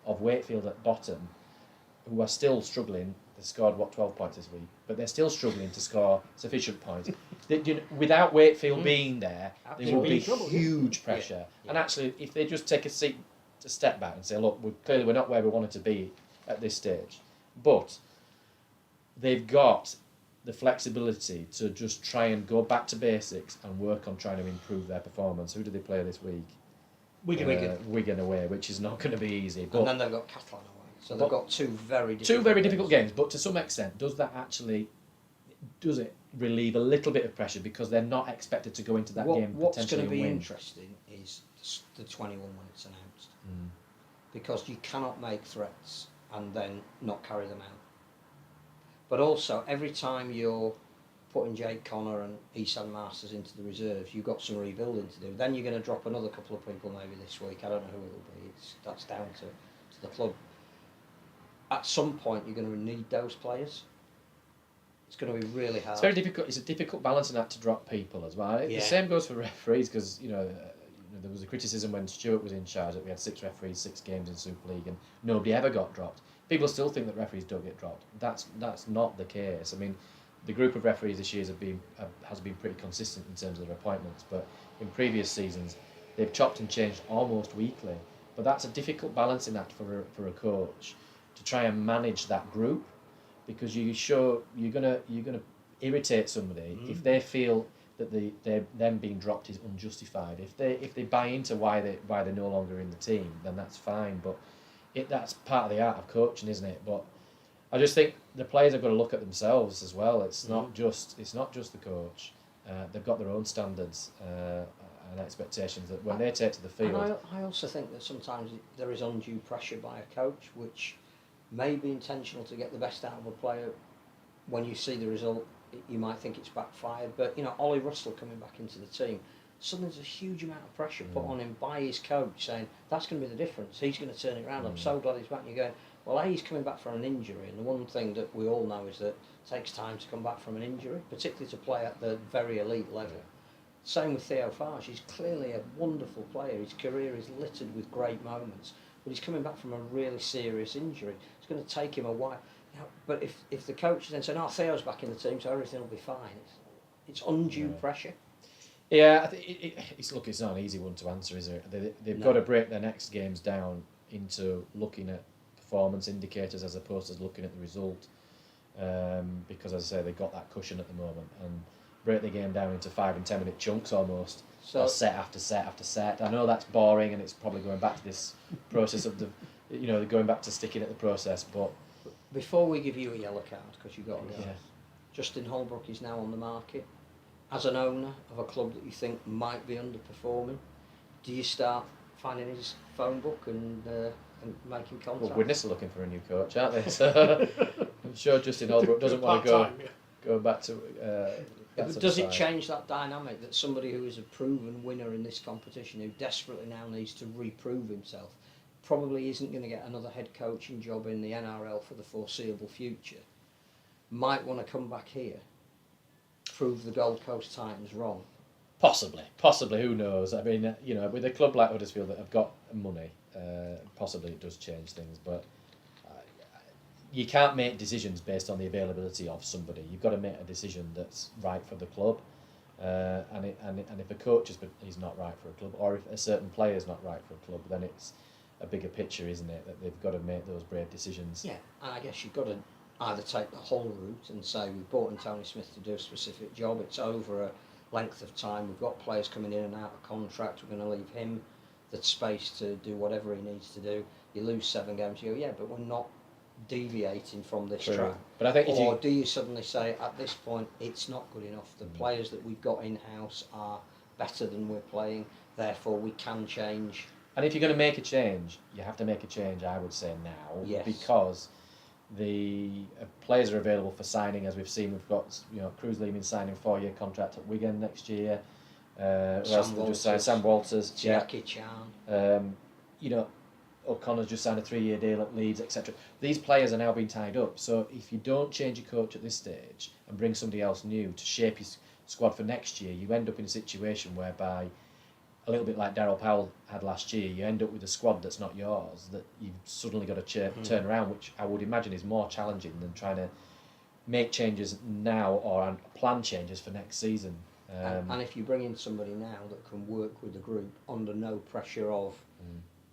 of Wakefield at bottom, who are still struggling They scored 12 points this week, but they're still struggling to score sufficient points. Without Wakefield being there, there will be huge pressure. And actually, if they just take a step back and say, look, we're not where we wanted to be at this stage, but they've got the flexibility to just try and go back to basics and work on trying to improve their performance. Who do they play this week? Wigan away, which is not going to be easy. But, and then they've got Catalan away. So they've got two very difficult games. But to some extent, does it relieve a little bit of pressure because they're not expected to go into that game potentially What's going to be win? interesting is the 21 when it's announced. Because you cannot make threats and then not carry them out. But also, every time you're putting Jake Connor and Isan Masters into the reserves, you've got some rebuilding to do. Then you're going to drop another couple of people maybe this week. I don't know who it'll be. That's down to the club. At some point, you're going to need those players. It's going to be really hard. It's very difficult. It's a difficult balancing act to drop people as well. The same goes for referees because there was a criticism when Stuart was in charge that we had 6 referees, 6 games in Super League, and nobody ever got dropped. People still think that referees don't get dropped. That's not the case. I mean, the group of referees this year has been pretty consistent in terms of their appointments, but in previous seasons they've chopped and changed almost weekly. But that's a difficult balancing act for a coach to try and manage that group, because you're gonna irritate somebody if they feel that them being dropped is unjustified. If they buy into why they're no longer in the team, then that's fine. But that's part of the art of coaching, isn't it? But I just think the players have got to look at themselves as well. It's not just the coach. They've got their own standards and expectations that when they take to the field. And I also think that sometimes there is undue pressure by a coach, which may be intentional to get the best out of a player. When you see the result, you might think it's backfired. But Ollie Russell coming back into the team, suddenly there's a huge amount of pressure put on him by his coach, saying that's going to be the difference. He's going to turn it around. I'm so glad he's back. And you're going, well, he's coming back from an injury, and the one thing that we all know is that it takes time to come back from an injury, particularly to play at the very elite level. Same with Theo Farge. He's clearly a wonderful player. His career is littered with great moments, but he's coming back from a really serious injury. It's going to take him a while. But if the coach is then saying, Theo's back in the team, so everything will be fine, it's undue pressure. Yeah, I think it's not an easy one to answer, is it? They've got to break their next games down into looking at performance indicators as opposed to looking at the result, because as I say, they've got that cushion at the moment, and break the game down into 5 and 10 minute chunks almost, or set after set after set. I know that's boring, and it's probably going back to this process of going back to sticking at the process. But before we give you a yellow card, because you've got to go, Justin Holbrook is now on the market. As an owner of a club that you think might be underperforming, do you start finding his phone book and making contact? Well, Widnes are looking for a new coach, aren't they? So I'm sure Justin Holbrook doesn't want to go back to. Does it change that dynamic that somebody who is a proven winner in this competition, who desperately now needs to reprove himself, probably isn't going to get another head coaching job in the NRL for the foreseeable future, might want to come back here, prove the Gold Coast Titans wrong? Possibly, who knows? I mean, with a club like Huddersfield that have got money, possibly it does change things, but you can't make decisions based on the availability of somebody. You've got to make a decision that's right for the club, and if a coach is not right for a club, or if a certain player is not right for a club, then it's a bigger picture, isn't it? That they've got to make those brave decisions. Yeah, and I guess you've got to either take the whole route and say we've brought in Tony Smith to do a specific job, it's over a length of time, we've got players coming in and out of contract, we're going to leave him the space to do whatever he needs to do. You lose 7 games, you go, but we're not deviating from this track. But I think do you suddenly say at this point it's not good enough, the players that we've got in-house are better than we're playing, therefore we can change? And if you're going to make a change, you have to make a change, I would say, now, because the players are available for signing, as we've seen. We've got Cruz Leeman signing 4-year contract at Wigan next year. Sam Walters, Jackie Chan. O'Connor's just signed a 3-year deal at Leeds, etc. These players are now being tied up. So if you don't change your coach at this stage and bring somebody else new to shape his squad for next year, you end up in a situation whereby a little bit like Darryl Powell had last year, you end up with a squad that's not yours, that you've suddenly got to turn around, which I would imagine is more challenging than trying to make changes now or plan changes for next season. And if you bring in somebody now that can work with the group under no pressure of,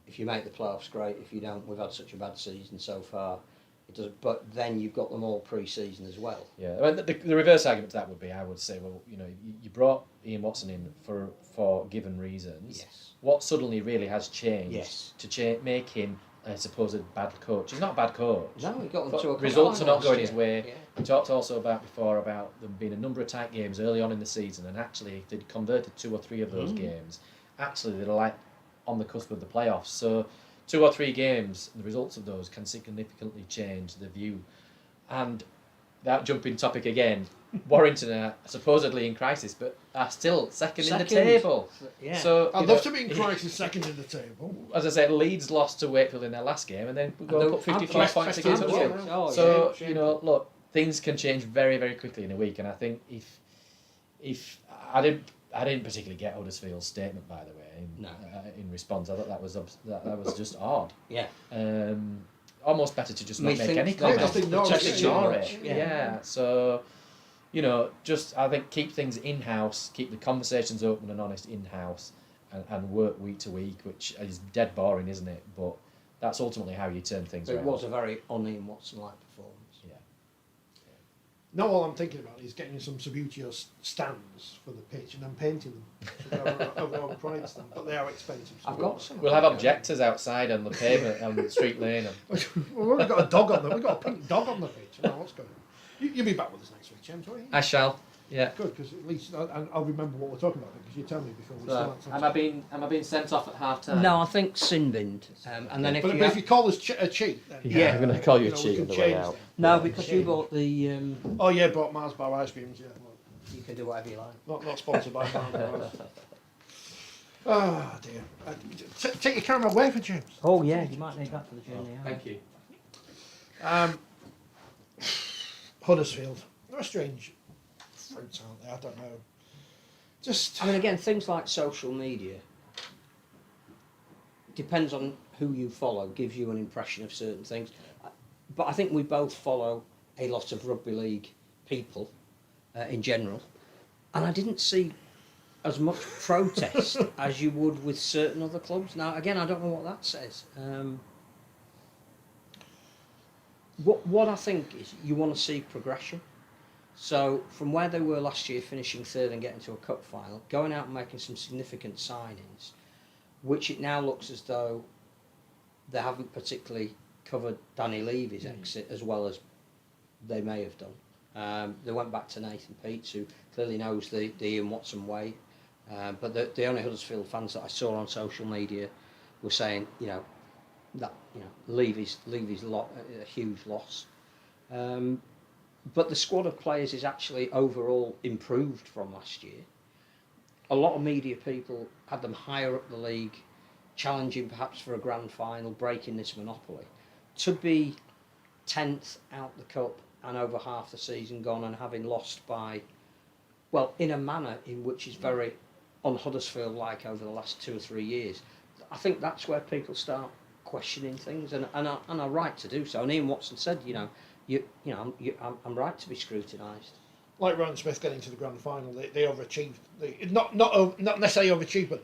if you make the playoffs, great. If you don't, we've had such a bad season so far. It does, but then you've got them all pre-season as well. Yeah, I mean, the reverse argument to that would be, I would say, well, you know, you brought Ian Watson in for given reasons. Yes. What suddenly really has changed Yes. to make him a supposed bad coach? He's not a bad coach. No, he got them to a results are not going year. his way. Yeah. We talked also about there being a number of tight games early on in the season, and actually if they'd converted 2 or 3 of those games, actually they're like on the cusp of the playoffs. So 2 or 3 games, the results of those can significantly change the view. And that jumping topic again, Warrington are supposedly in crisis, but are still second in the table. Yeah. So I'd love to be in crisis second in the table. as I said, Leeds lost to Wakefield in their last game, and then we go and put 55 points against Huddersfield. Oh, So yeah. you know, look, things can change very, very quickly in a week, and I think if I didn't particularly get Huddersfield's statement, by the way, in response. I thought that was just odd. Yeah. Almost better to just not make any comments. comments. No, Just yeah. ignore it. Yeah. Yeah. So, you know, just I think keep things in house, keep the conversations open and honest in house, and work week to week, which is dead boring, isn't it? But that's ultimately how you turn things It around. was a very un-Ian Watson-like performance. Yeah. Now all I'm thinking about is getting some Subbuteo stands for the pitch and then painting them. Over Pride stand, but they are expensive. So I've got some. We'll have objectors outside on the pavement on the street lane. We've already got a dog on them. We've got a pink dog on the pitch. I don't know what's going on. You'll be back with us next week, James, won't you? I shall. Yeah. Good, because at least I'll remember what we're talking about because you tell me before we start. Am I being sent off at half time? No, I think sin binned. And then But if you call us a cheat, then Yeah, I'm going to call you a cheat we on can the way change out. them. no, because you bought the. Oh yeah, bought Mars Bar ice creams. Yeah, well, You can do whatever you like. not sponsored by Mars Bar. Oh dear. Take your camera away for James. Oh yeah, you might need that for the journey. Thank you. Huddersfield. They're a strange fruits, aren't they? I don't know. Just. I mean, again, things like social media depends on who you follow, gives you an impression of certain things. But I think we both follow a lot of rugby league people in general, and I didn't see as much protest as you would with certain other clubs. Now, again, I don't know what that says. What I think is you want to see progression. So from where they were last year, finishing third and getting to a cup final, going out and making some significant signings, which it now looks as though they haven't particularly covered Danny Levy's exit as well as they may have done. They went back to Nathan Peets, who clearly knows the Ian Watson way. But the only Huddersfield fans that I saw on social media were saying, Levy's a huge loss. But the squad of players is actually overall improved from last year. A lot of media people had them higher up the league, challenging perhaps for a grand final, breaking this monopoly. To be 10th out the cup and over half the season gone and having lost by, well, in a manner in which is very un-Huddersfield-like over the last 2 or 3 years, I think that's where people start questioning things, and are right to do so. And Ian Watson said, I'm right to be scrutinised. Like Ryan Smith getting to the grand final, they overachieved. Not necessarily overachieved, but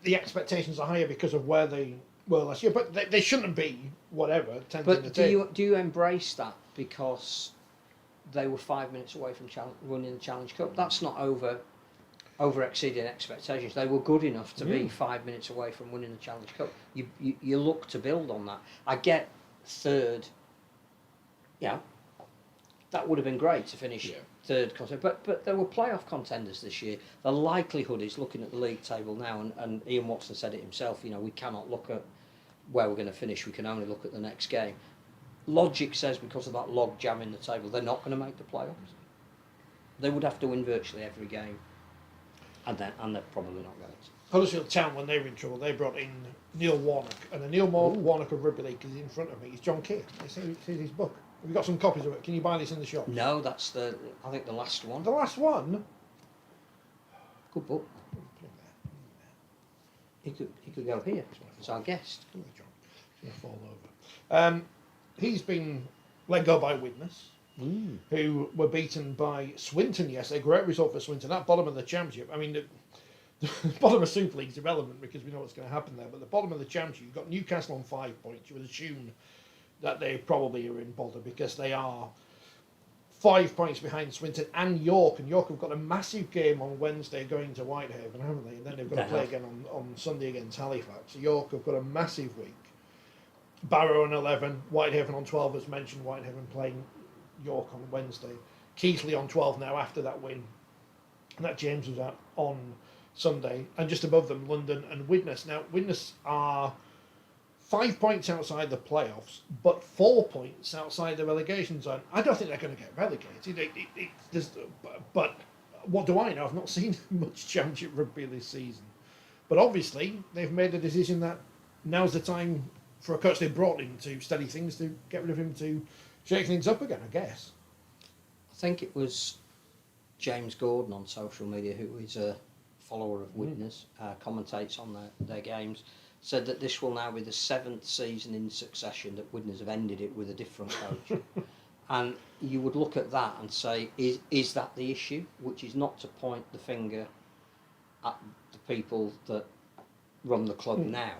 the expectations are higher because of where they were last year. But they shouldn't be whatever 10th in the But table. do you embrace that because they were 5 minutes away from winning the Challenge Cup? That's not over exceeding expectations. They were good enough to be 5 minutes away from winning the Challenge Cup. You look to build on that. I get third. Yeah, that would have been great to finish third contender. But there were playoff contenders this year. The likelihood is, looking at the league table now, and Ian Watson said it himself, we cannot look at where we're going to finish, we can only look at the next game. Logic says because of that log jam in the table, they're not going to make the playoffs. They would have to win virtually every game, and they're probably not going to. Huddersfield Town, when they were in trouble, they brought in Neil Warnock, and the Neil Warnock of Rugby League is in front of me. He's John Keir. Here's his book. Have you got some copies of it? Can you buy this in the shop? No, that's I think the last one. The last one. Good book. He could go here as our guest. Come on, John. He's going to fall over. He's been let go by Widnes, who were beaten by Swinton yesterday. Great result for Swinton at bottom of the championship. I mean, the bottom of Super League is irrelevant because we know what's going to happen there. But the bottom of the championship, you've got Newcastle on 5 points. You would assume that they probably are in bother because they are 5 points behind Swinton and York. And York have got a massive game on Wednesday going to Whitehaven, haven't they? And then they've got to play again on Sunday against Halifax. So York have got a massive week. Barrow on 11, Whitehaven on 12, as mentioned. Whitehaven playing York on Wednesday. Keighley on 12 now after that win. And that James was at on Sunday. And just above them, London and Widnes. Now, Widnes are 5 points outside the playoffs, but 4 points outside the relegation zone. I don't think they're going to get relegated. But what do I know? I've not seen much championship rugby this season. But obviously, they've made a decision that now's the time for a coach they brought in to study things, to get rid of him, to shake things up again, I guess. I think it was James Gordon on social media, who is a follower of Widnes, commentates on their games, said that this will now be the 7th season in succession that Widnes have ended it with a different coach. And you would look at that and say, is that the issue? Which is not to point the finger at the people that run the club now.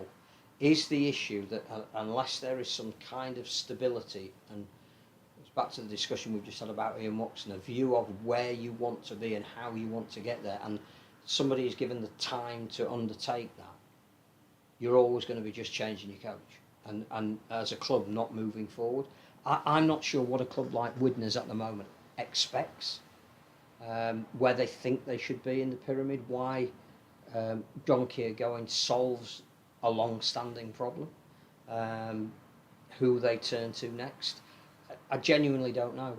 Is the issue that unless there is some kind of stability, and it's back to the discussion we've just had about Ian Watson, a view of where you want to be and how you want to get there, and somebody is given the time to undertake that, you're always going to be just changing your coach, and as a club not moving forward. I'm not sure what a club like Widnes at the moment expects, where they think they should be in the pyramid, why John Keir going solves a long-standing problem, who they turn to next. I genuinely don't know.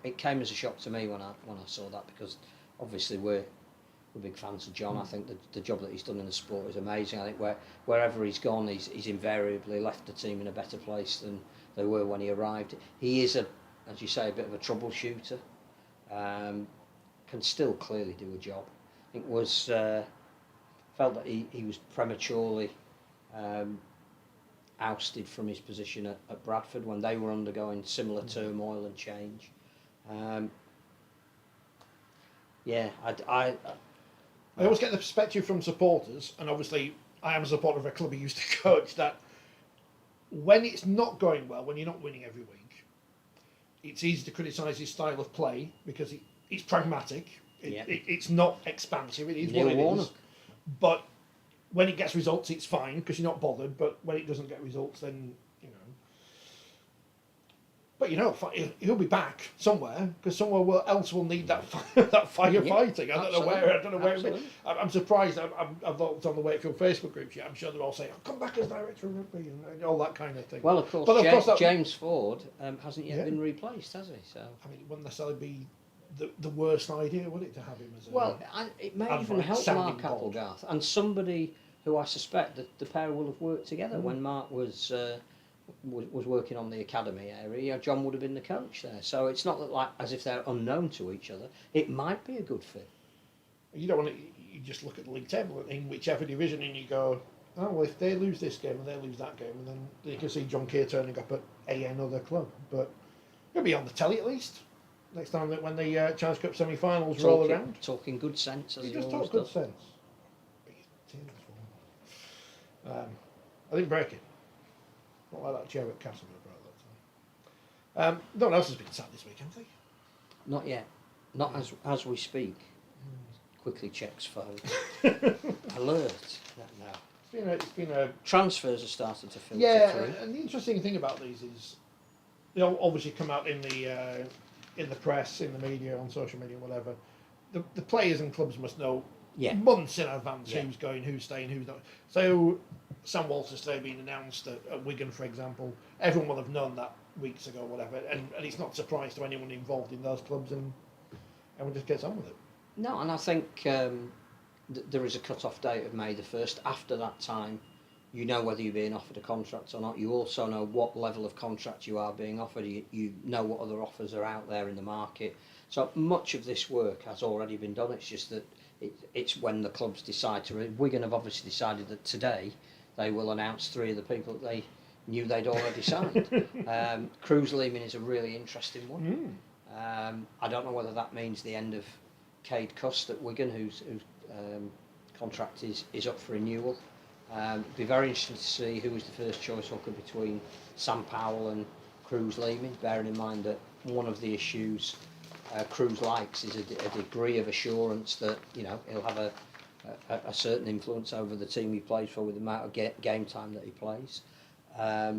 It came as a shock to me when I saw that, because obviously we're big fans of John. I think the job that he's done in the sport is amazing. I think wherever he's gone, he's invariably left the team in a better place than they were when he arrived. He is, as you say, a bit of a troubleshooter. Can still clearly do a job. I think felt that he was prematurely ousted from his position at Bradford when they were undergoing similar turmoil and change. I always get the perspective from supporters, and obviously I am a supporter of a club he used to coach, that when it's not going well, when you're not winning every week, it's easy to criticise his style of play because it's pragmatic. It's not expansive. It is what it is. But when it gets results, it's fine because you're not bothered. But when it doesn't get results, then But he'll be back somewhere because somewhere else will need that firefighting. I don't know where. It'll be. I'm surprised. I've looked on the Wakefield Facebook groups yet. I'm sure they're all saying, "Oh, come back as director of rugby" and all that kind of thing. Well, of course, James Ford hasn't yet been replaced, has he? So I mean, it wouldn't necessarily be the worst idea, would it, to have him as it may even help Mark Applegarth and somebody who I suspect that the pair will have worked together when Mark was working on the academy area. John would have been the coach there, so it's not like as if they're unknown to each other. It might be a good fit. You don't want to. You just look at the league table in whichever division, and you go, "Oh well, if they lose this game and they lose that game, and then you can see John Keir turning up at another club." But he'll be on the telly at least next time when the Challenge Cup semi-finals roll around. Talking good sense, as he he just always talks good does. sense. I didn't break it. Not like that chair at Castle broke that time. No one else has been sad this week, have they? Not yet. Not as we speak. Quickly checks phone. Alert. No. It's been a transfers are starting to filter through. And the interesting thing about these is they'll obviously come out in the press, in the media, on social media, whatever. The players and clubs must know months in advance who's going, who's staying, who's not. So Sam Walters today being announced at Wigan, for example, everyone will have known that weeks ago, whatever, and it's not a surprise to anyone involved in those clubs, and everyone just gets on with it. No, and I think there is a cut-off date of May the 1st. After that time, you know whether you're being offered a contract or not. You also know what level of contract you are being offered. You know what other offers are out there in the market. So much of this work has already been done. It's just that it's when the clubs decide to. Wigan have obviously decided that today they will announce 3 of the people that they knew they'd already signed. Cruz Lehman is a really interesting one. I don't know whether that means the end of Cade Cust at Wigan, whose contract is up for renewal. It'd be very interesting to see who was the first choice hooker between Sam Powell and Cruz Lehman, bearing in mind that one of the issues Cruz likes is a degree of assurance that he'll have a certain influence over the team he plays for with the amount of game time that he plays. I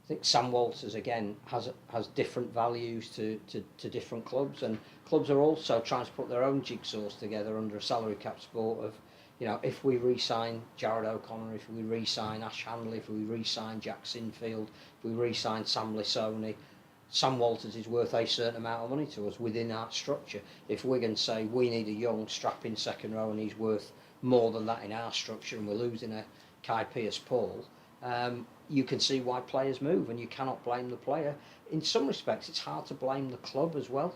think Sam Walters again has different values to different clubs, and clubs are also trying to put their own jigsaws together under a salary cap sport of, if we re-sign Jared O'Connor, if we re-sign Ash Handley, if we re-sign Jack Sinfield, if we re-sign Sam Lissoni, Sam Walters is worth a certain amount of money to us within our structure. If Wigan say we need a young strapping second row and he's worth more than that in our structure and we're losing a Kai Pearce-Paul, you can see why players move, and you cannot blame the player. In some respects it's hard to blame the club as well,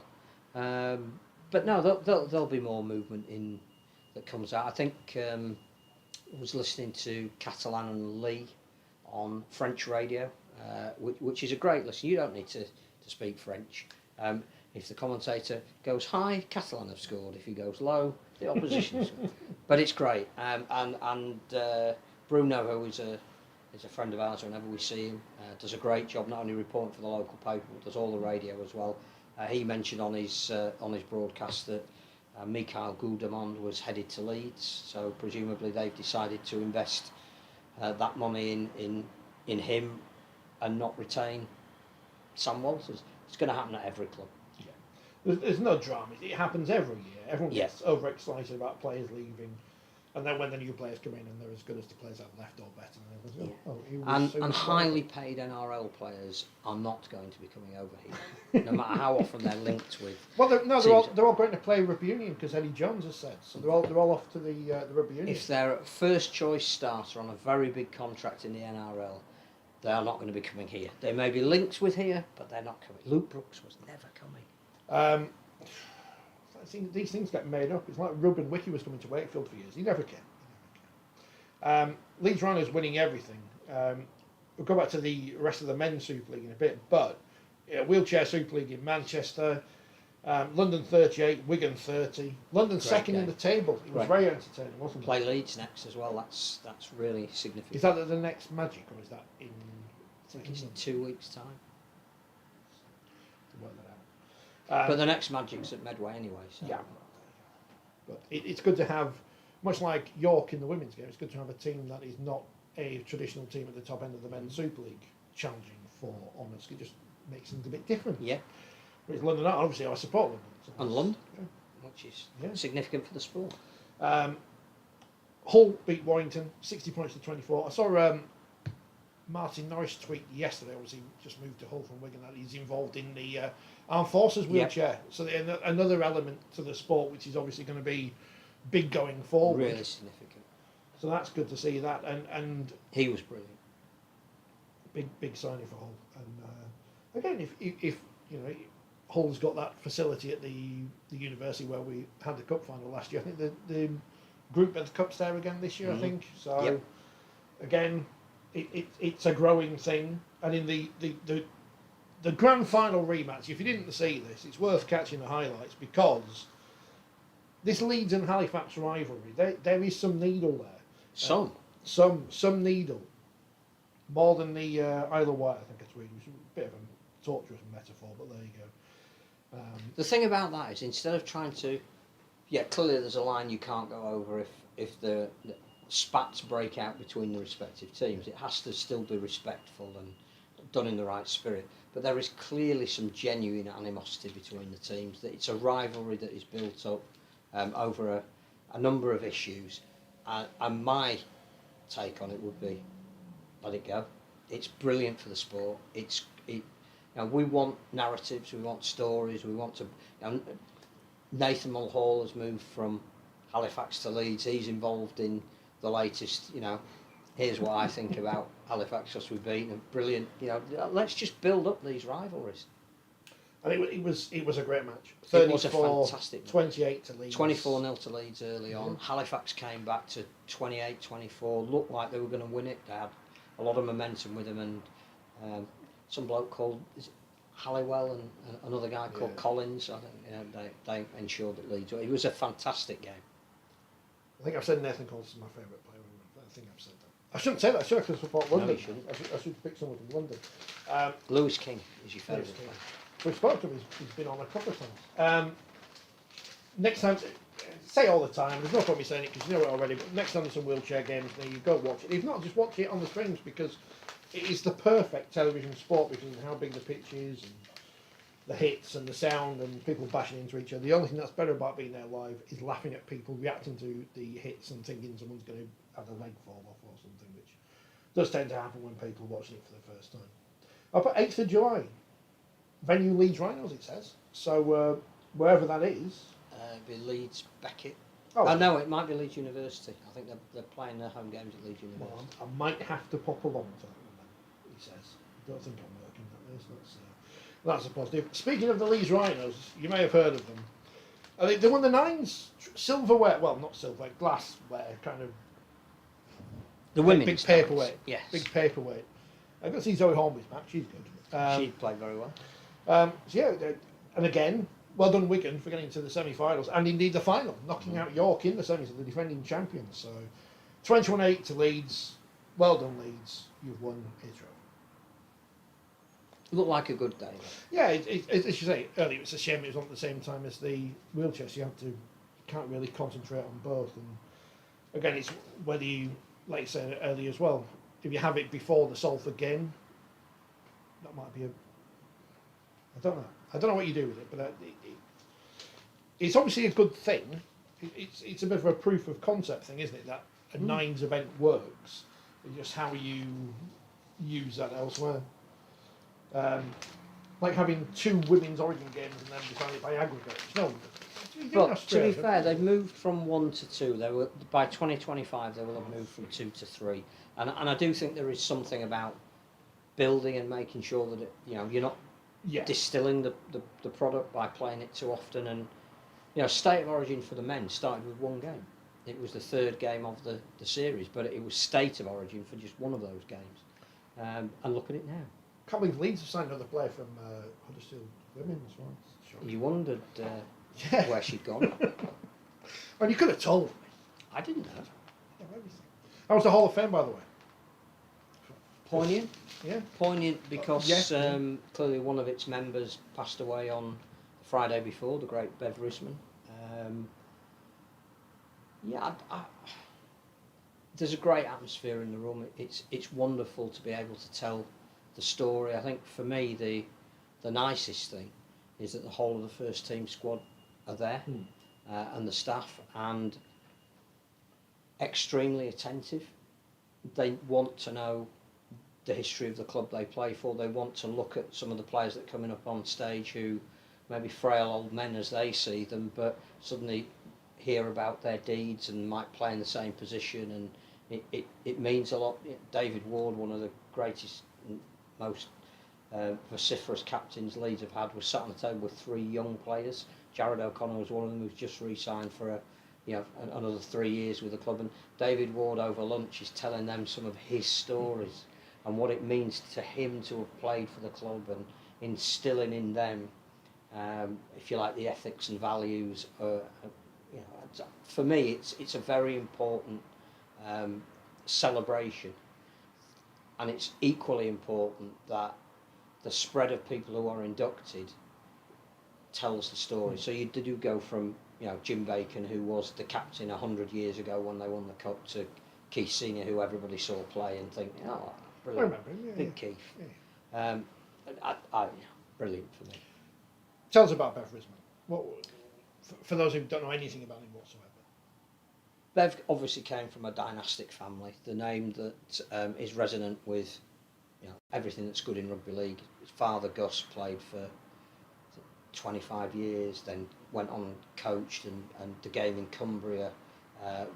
but no, there'll be more movement that comes out. I think I was listening to Catalan and Lee on French radio, which is a great listen. You don't need to speak French. If the commentator goes high, Catalan have scored. If he goes low, the opposition scored. But it's great. And Bruno, who is a friend of ours whenever we see him, does a great job, not only reporting for the local paper, but does all the radio as well. He mentioned on his broadcast that Mikhail Gudamond was headed to Leeds, so presumably they've decided to invest that money in him and not retain Sam Walters. It's going to happen at every club. Yeah. There's no drama. It happens every year. Everyone gets overexcited about players leaving, and then when the new players come in and they're as good as the players that left or better, and highly paid NRL players are not going to be coming over here, no matter how often they're linked with. Well, they're all going to play rugby union because Eddie Jones has said so. They're all off to the rugby union. If they're a first choice starter on a very big contract in the NRL, they are not going to be coming here. They may be linked with here, but they're not coming. Luke Brooks was never coming. I think these things get made up. It's like Ruben Wiki was coming to Wakefield for years. He never came. Leeds Rhinos winning everything. We'll go back to the rest of the men's Super League in a bit, but wheelchair Super League in Manchester, London 38, Wigan 30, London great second game in the table. It was very entertaining, wasn't it? Play Leeds next as well. That's really significant. Is that at the next Magic, or is that in? I think it's in 2 weeks' time. To work that out. But the next Magic's at Medway anyway. So. Yeah. But it's good to have, much like York in the women's game, it's good to have a team that is not a traditional team at the top end of the men's Super League challenging for honours. It just makes things a bit different. Yeah. Whereas London, obviously I support London. So and London, which is significant for the sport. Hull beat Warrington, 60 points to 24. I saw Martin Norris tweet yesterday, obviously just moved to Hull from Wigan, that he's involved in the Armed Forces wheelchair. So another element to the sport, which is obviously going to be big going forward. Really significant. So that's good to see that, and he was brilliant. Big signing for Hull. And again, if Hull's got that facility at the university where we had the cup final last year. I think the group at the cup's there again this year. I think so. Again, it's a growing thing, and in the grand final rematch, if you didn't see this, it's worth catching the highlights, because this Leeds and Halifax rivalry, there is some needle there. Some needle. More than the Isle of Wight, I think it's really a bit of a torturous metaphor, but there you go. The thing about that is, instead of trying to, clearly there's a line you can't go over if the spats break out between the respective teams. It has to still be respectful and done in the right spirit. But there is clearly some genuine animosity between the teams. That it's a rivalry that is built up over a number of issues. And my take on it would be, let it go. It's brilliant for the sport. We want narratives, we want stories, we want to. Nathan Mulhall has moved from Halifax to Leeds. He's involved in the latest, here's what I think about Halifax, because we've beaten them. Brilliant. You know, let's just build up these rivalries. And it was a great match. It was a fantastic match. 28 to Leeds. 24-0 to Leeds early on. Halifax came back to 28-24. Looked like they were going to win it. They had a lot of momentum with them, and some bloke called Halliwell and another guy called Collins. I think they ensured that Leeds. It was a fantastic game. I think I've said Nathan Colson's my favourite player. I think I've said that. I shouldn't say that, should I? Because I support London. No, you shouldn't. I should pick someone from London. Lewis King is your favourite player. We've spoken to him, he's been on a couple of times. Next time, say all the time, there's no point me saying it because you know it already, but next time there's some wheelchair games, then you go watch it. If not, just watch it on the streams because it is the perfect television sport because of how big the pitch is and the hits and the sound and people bashing into each other. The only thing that's better about being there live is laughing at people reacting to the hits and thinking someone's going to have a leg fall off or something, which does tend to happen when people are watching it for the first time. Up at 8th of July. Venue Leeds Rhinos, it says. So wherever that is. It'd be Leeds Beckett. Oh, No, it might be Leeds University. I think they're playing their home games at Leeds University. Well, I might have to pop along to that one then, he says. I don't think I'm working that is. That's a positive. Speaking of the Leeds Rhinos, you may have heard of them. They won the Nines silverware, well, not silverware, glassware, kind of. The women's big paperweight. Yes. Big paperweight. I got to see Zoe Hornby's match. She's good. She played very well. So yeah, and again, well done Wigan for getting to the semi-finals and indeed the final, knocking out York in the semis, the defending champions. So 21-8 to Leeds. Well done Leeds. You've won a trophy. Looked like a good day. Yeah, as you say earlier, it's a shame it was on at the same time as the wheelchair. So you can't really concentrate on both. And again, it's whether you, like you said earlier as well, if you have it before the Salford game, that might be I don't know what you do with it, but it's obviously a good thing. It's a bit of a proof of concept thing, isn't it? That a Nines event works. It's just how you use that elsewhere. Like having 2 women's Origin games and then decided by aggregate. No, but to be fair, they've moved from 1 to 2. They were by 2025 they will have moved from 2 to 3, and I do think there is something about building and making sure that you're not distilling the product by playing it too often. And State of Origin for the men started with 1 game. It was the 3rd game of the series, but it was State of Origin for just 1 of those games. And look at it now. Can't believe Leeds have signed another player from Huddersfield Women as well. You wondered where she'd gone. Well, you could have told me. I didn't know. Yeah, everything. How was the Hall of Fame, by the way? Poignant. Yeah. Poignant because clearly one of its members passed away on the Friday before, the great Bev Risman. There's a great atmosphere in the room. It's wonderful to be able to tell the story. I think for me the nicest thing is that the whole of the first team squad are there, and the staff, and extremely attentive. They want to know the history of the club they play for. They want to look at some of the players that are coming up on stage who maybe frail old men as they see them, but suddenly hear about their deeds and might play in the same position, and it means a lot. David Ward, one of the greatest and most vociferous captains Leeds have had, was sat on the table with 3 young players. Jared O'Connor was one of them, who's just re-signed for another 3 years with the club, and David Ward over lunch is telling them some of his stories and what it means to him to have played for the club, and instilling in them, if you like, the ethics and values. For me, it's a very important celebration, and it's equally important that the spread of people who are inducted tells the story. So you do go from Jim Bacon, who was the captain 100 years ago when they won the cup, to Keith Senior, who everybody saw play and think, oh, brilliant, I remember him, big Keith. Yeah. Brilliant for me. Tell us about Bev Risman. For those who don't know anything about him whatsoever. Bev obviously came from a dynastic family. The name that is resonant with everything that's good in rugby league. His father Gus played for 25 years, then went on and coached, and the game in Cumbria,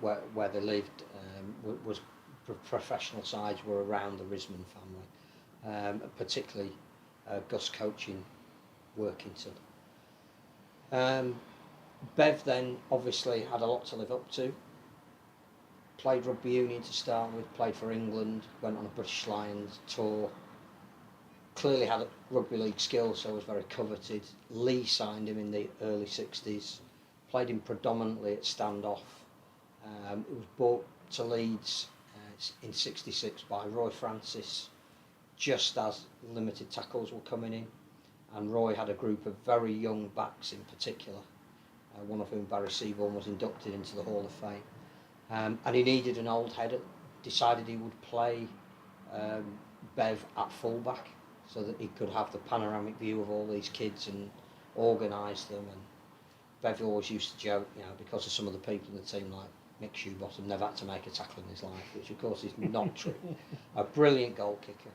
where they lived, was professional sides were around the Risman family, particularly Gus coaching Workington. Bev then obviously had a lot to live up to. Played rugby union to start with, played for England, went on a British Lions tour. Clearly had a rugby league skills, so was very coveted. Lee signed him in the early 60s, played him predominantly at standoff. It was brought to Leeds in 66 by Roy Francis, just as limited tackles were coming in, and Roy had a group of very young backs in particular, one of whom, Barry Seaborn, was inducted into the Hall of Fame. And he needed an old head, decided he would play Bev at fullback so that he could have the panoramic view of all these kids and organise them. And Bev always used to joke, because of some of the people in the team, like Mick Shoebottom, never had to make a tackle in his life, which of course is not true. A brilliant goal kicker.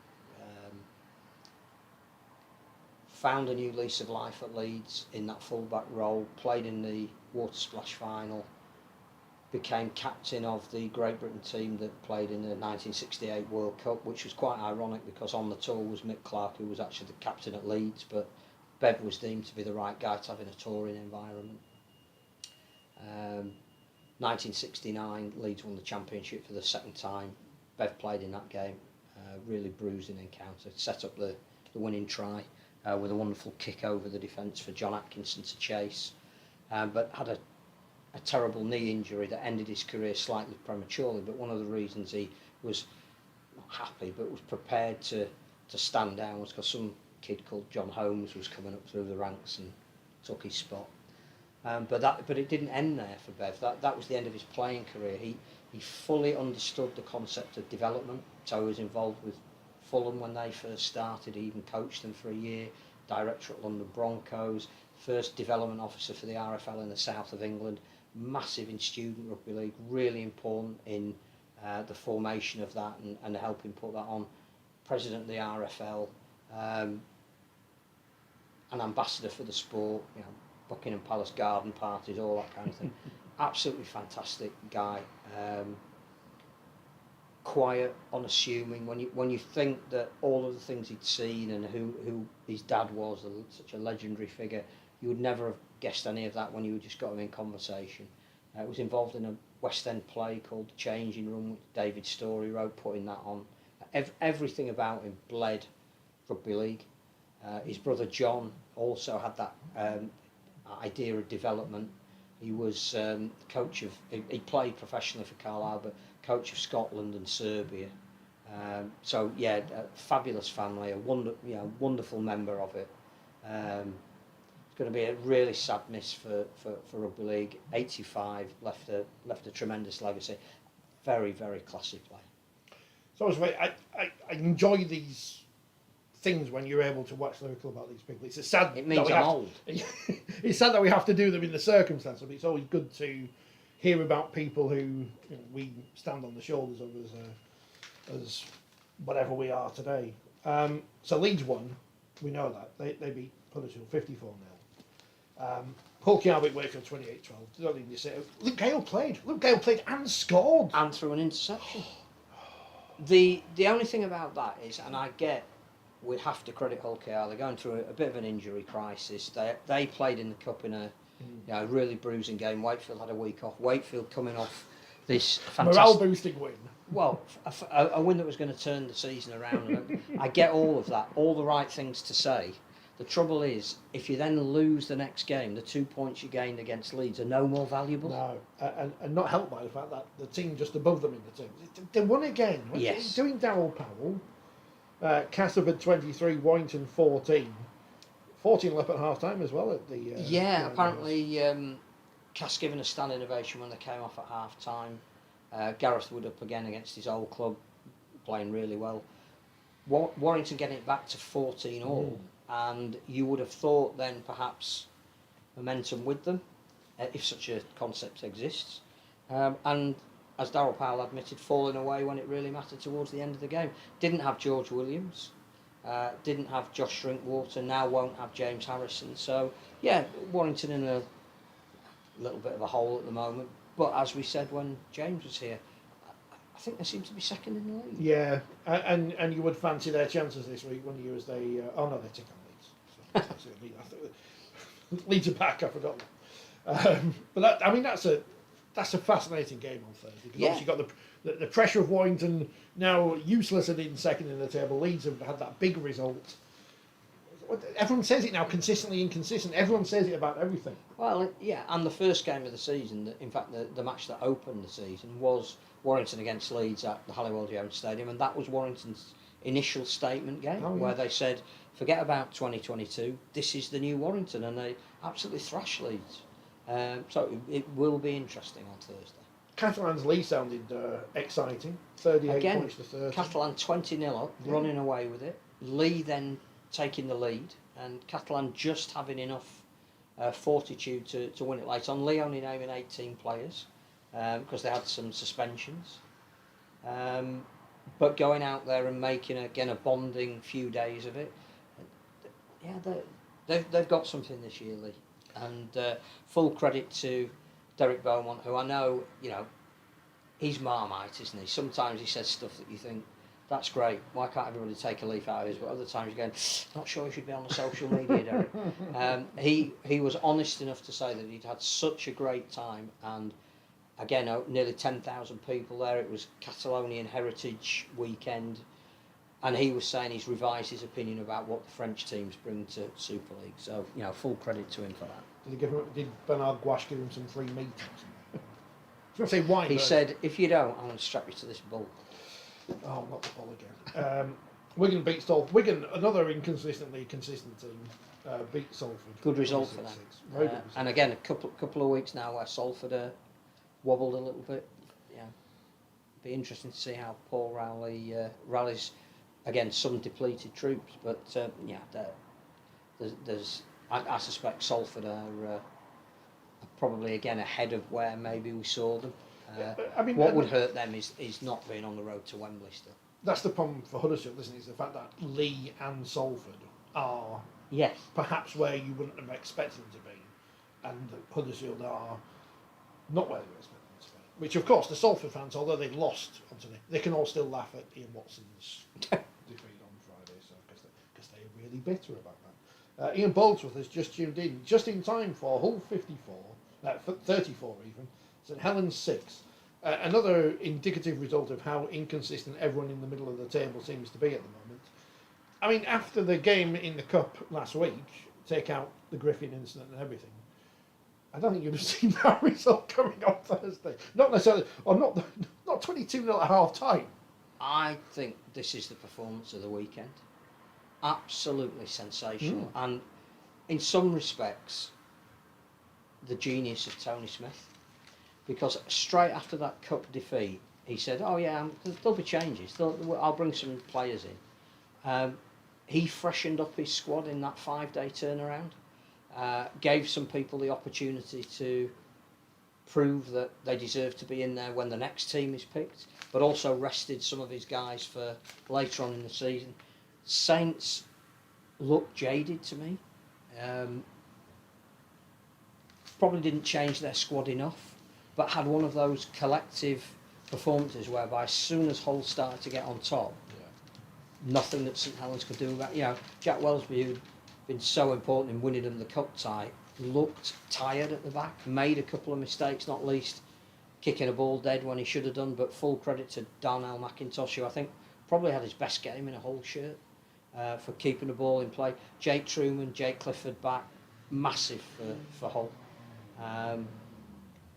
Found a new lease of life at Leeds in that fullback role, played in the Water Splash final, became captain of the Great Britain team that played in the 1968 World Cup, which was quite ironic because on the tour was Mick Clark, who was actually the captain at Leeds, but Bev was deemed to be the right guy to have in a touring environment. 1969, Leeds won the championship for the second time. Bev played in that game, really bruising encounter, set up the winning try with a wonderful kick over the defence for John Atkinson to chase, but had a terrible knee injury that ended his career slightly prematurely. But one of the reasons he was not happy but was prepared to stand down was because some kid called John Holmes was coming up through the ranks and took his spot. But it didn't end there for Bev. That was the end of his playing career. He fully understood the concept of development, so he was involved with Fulham when they first started. He even coached them for a year, director at London Broncos, first development officer for the RFL in the south of England, massive in student rugby league, really important in the formation of that and helping put that on, president of the RFL, an ambassador for the sport, Buckingham Palace garden parties, all that kind of thing. Absolutely fantastic guy. Quiet, unassuming. When you think that all of the things he'd seen and who his dad was, such a legendary figure, you would never have guessed any of that when you just got him in conversation. Was involved in a West End play called The Changing Room, which David Storey wrote, putting that on. Everything about him bled rugby league. His brother John also had that idea of development. He was coach of, he played professionally for Carlisle, but coach of Scotland and Serbia. So yeah, a fabulous family, a wonderful member of it. It's going to be a really sad miss for rugby league. 85, left a tremendous legacy. Very, very classy player. So I enjoy these things when you're able to wax lyrical about these people. It's a sad. It means I'm old. It's sad that we have to do them in the circumstance, but it's always good to hear about people who we stand on the shoulders of as whatever we are today. So Leeds won. We know that they beat Huddersfield 54-0. Paul Carwick Wakefield 28-12. Don't need to say. Luke Gale played and scored. And through an interception. The only thing about that is, and I get, we have to credit Hull KR, they're going through a bit of an injury crisis. They played in the cup in a really bruising game. Wakefield had a week off. Wakefield coming off this fantastic morale-boosting win. Well, a win that was going to turn the season around. And I get all of that, all the right things to say. The trouble is, if you then lose the next game, the 2 points you gained against Leeds are no more valuable. No, and not helped by the fact that the team just above them in the team. They won again. Yes. Doing Darryl Powell, Castleford 23, Warrington 14. 14 left at half time as well at the. Apparently Cass given a standing ovation when they came off at half time. Gareth Wood up again against his old club, playing really well. Warrington getting it back to 14 all. And you would have thought then perhaps momentum with them, if such a concept exists. And as Darryl Powell admitted, falling away when it really mattered towards the end of the game. Didn't have George Williams, didn't have Josh Drinkwater, now won't have James Harrison. So, yeah, Warrington in a little bit of a hole at the moment. But as we said when James was here, I I think they seem to be second in the league. Yeah, and you would fancy their chances this week, wouldn't you? As they oh no, they take on Leeds. So, that's it, Leeds. I thought, Leeds are back. I forgot that. But that, I mean, that's a fascinating game on Thursday because obviously you've got the pressure of Warrington now useless and in second in the table. Leeds have had that big result. Everyone says it now, consistently inconsistent. Everyone says it about everything. Well, yeah, and the first game of the season, in fact, the match that opened the season was Warrington against Leeds at the Halliwell Jones Stadium, and that was Warrington's initial statement game, where they said, forget about 2022, this is the new Warrington, and they absolutely thrashed Leeds. So it will be interesting on Thursday. Catalan's Lee sounded exciting, 38 points to 30. Catalan 20-0 up, running away with it. Lee then taking the lead, and Catalan just having enough fortitude to win it late on. Lee only naming 18 players because they had some suspensions, but going out there and making again a bonding few days of it. Yeah, they've got something this year, Lee, and full credit to Derek Beaumont, who I know, he's Marmite, isn't he? Sometimes he says stuff that you think, that's great, why can't everybody take a leaf out of his? But other times you're going, not sure he should be on the social media, Derek. He was honest enough to say that he'd had such a great time, and again, nearly 10,000 people there. It was Catalonian Heritage Weekend, and he was saying he's revised his opinion about what the French teams bring to Super League. So, full credit to him for that. Did Bernard Gouache give him some free meat? I was going to say wine. He said, if you don't, I'm going to strap you to this bull. Oh, not the ball again. Wigan beat Salford. Wigan, another inconsistently consistent team, beat Salford. Good result for them. Very good result. And again, a couple of weeks now where Salford wobbled a little bit. Yeah, be interesting to see how Paul Rowley rallies. Again, some depleted troops, but I suspect Salford are probably again ahead of where maybe we saw them. What would hurt them is not being on the road to Wembley still. That's the problem for Huddersfield, isn't it? Is the fact that Lee and Salford are perhaps where you wouldn't have expected them to be, and Huddersfield are not where they were expected them to be. Which, of course, the Salford fans, although they've lost, they can all still laugh at Ian Watson's defeat on Friday, so because they're really bitter about that. Ian Boldsworth has just tuned in, just in time for Hull 54, 34 even. St Helens 6. Another indicative result of how inconsistent everyone in the middle of the table seems to be at the moment. I mean, after the game in the Cup last week, take out the Griffin incident and everything, I don't think you'd have seen that result coming on Thursday. Not necessarily, or not 22-0 at half time. I think this is the performance of the weekend. Absolutely sensational. And in some respects, the genius of Tony Smith. Because straight after that cup defeat, he said, "Oh yeah, there'll be changes. I'll bring some players in." He freshened up his squad in that 5-day turnaround, gave some people the opportunity to prove that they deserve to be in there when the next team is picked, but also rested some of his guys for later on in the season. Saints looked jaded to me. Probably didn't change their squad enough, but had one of those collective performances whereby as soon as Hull started to get on top, nothing that St Helens could do about it. Jack Wellesby, who'd been so important in winning them the cup tie, looked tired at the back, made a couple of mistakes, not least kicking a ball dead when he should have done, but full credit to Darnell McIntosh, who I think probably had his best game in a Hull shirt for keeping the ball in play. Jake Truman, Jake Clifford back, massive for Hull.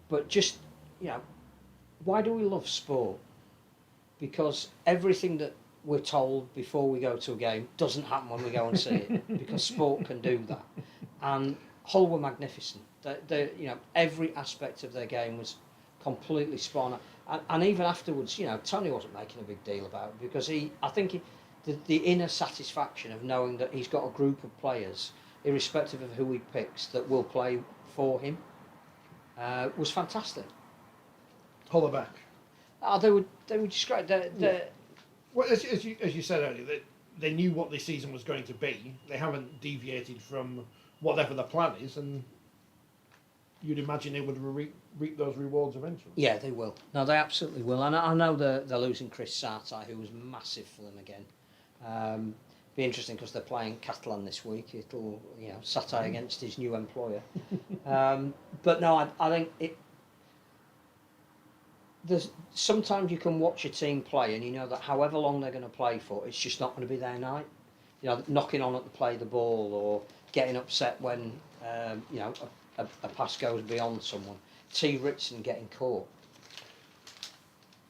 But just, why do we love sport? Because everything that we're told before we go to a game doesn't happen when we go and see it, because sport can do that. And Hull were magnificent. Every aspect of their game was completely spot on. And even afterwards, Tony wasn't making a big deal about it, because the inner satisfaction of knowing that he's got a group of players, irrespective of who he picks, that will play for him, was fantastic. Hull are back. They were just great. Well, as you said earlier, they knew what this season was going to be. They haven't deviated from whatever the plan is, and you'd imagine they would reap those rewards eventually. Yeah, they will. No, they absolutely will. And I know they're losing Chris Sartai, who was massive for them again. Be interesting because they're playing Catalan this week. It'll, Sartai against his new employer. But no, I think there's sometimes you can watch a team play and you know that however long they're going to play for, it's just not going to be their night. Knocking on at the play the ball or getting upset when a pass goes beyond someone. T. Ritson getting caught.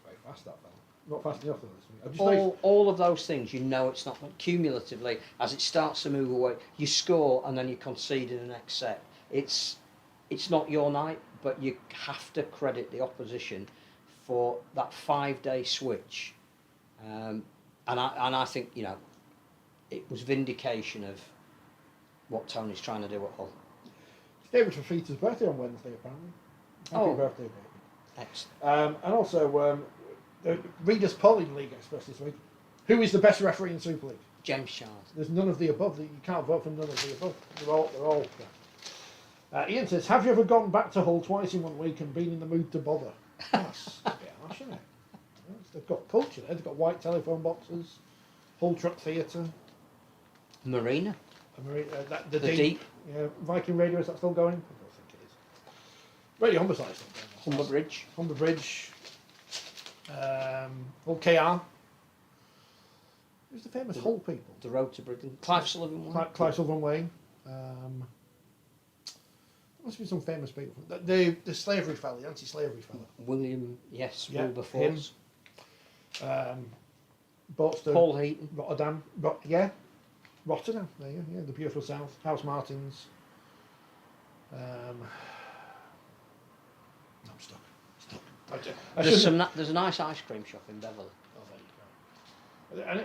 Very fast that fella. Not fast enough though this week. All of those things, it's not cumulatively as it starts to move away. You score and then you concede in the next set. It's not your night, but you have to credit the opposition for that 5-day switch, and I think it was vindication of what Tony's trying to do at Hull. David Fafita's birthday on Wednesday apparently. Happy birthday, baby. Excellent. And also the Readers Polling League Express this week. Who is the best referee in Super League? James Shard. There's none of the above. You can't vote for none of the above. They're all Ian says, have you ever gone back to Hull twice in 1 week and been in the mood to bother? That's a bit harsh, isn't it? They've got culture there. They've got white telephone boxes, Hull Truck Theatre. Marina. The Deep. Yeah, Viking Radio, is that still going? I don't think it is. Radio Humberside's still going. Humber Bridge. Hull KR. Who's the famous Hull people? The Road to Britain. Clive Sullivan Way. Clive Sullivan Way. There must be some famous people. The slavery fella, the anti-slavery fella. William, yes, Wilberforce. Boatstone. Paul Heaton. Rotterdam. Rotterdam, there you go. Yeah, the beautiful south. House Martins. I'm stuck. There's a nice ice cream shop in Beverley. Oh, there you go.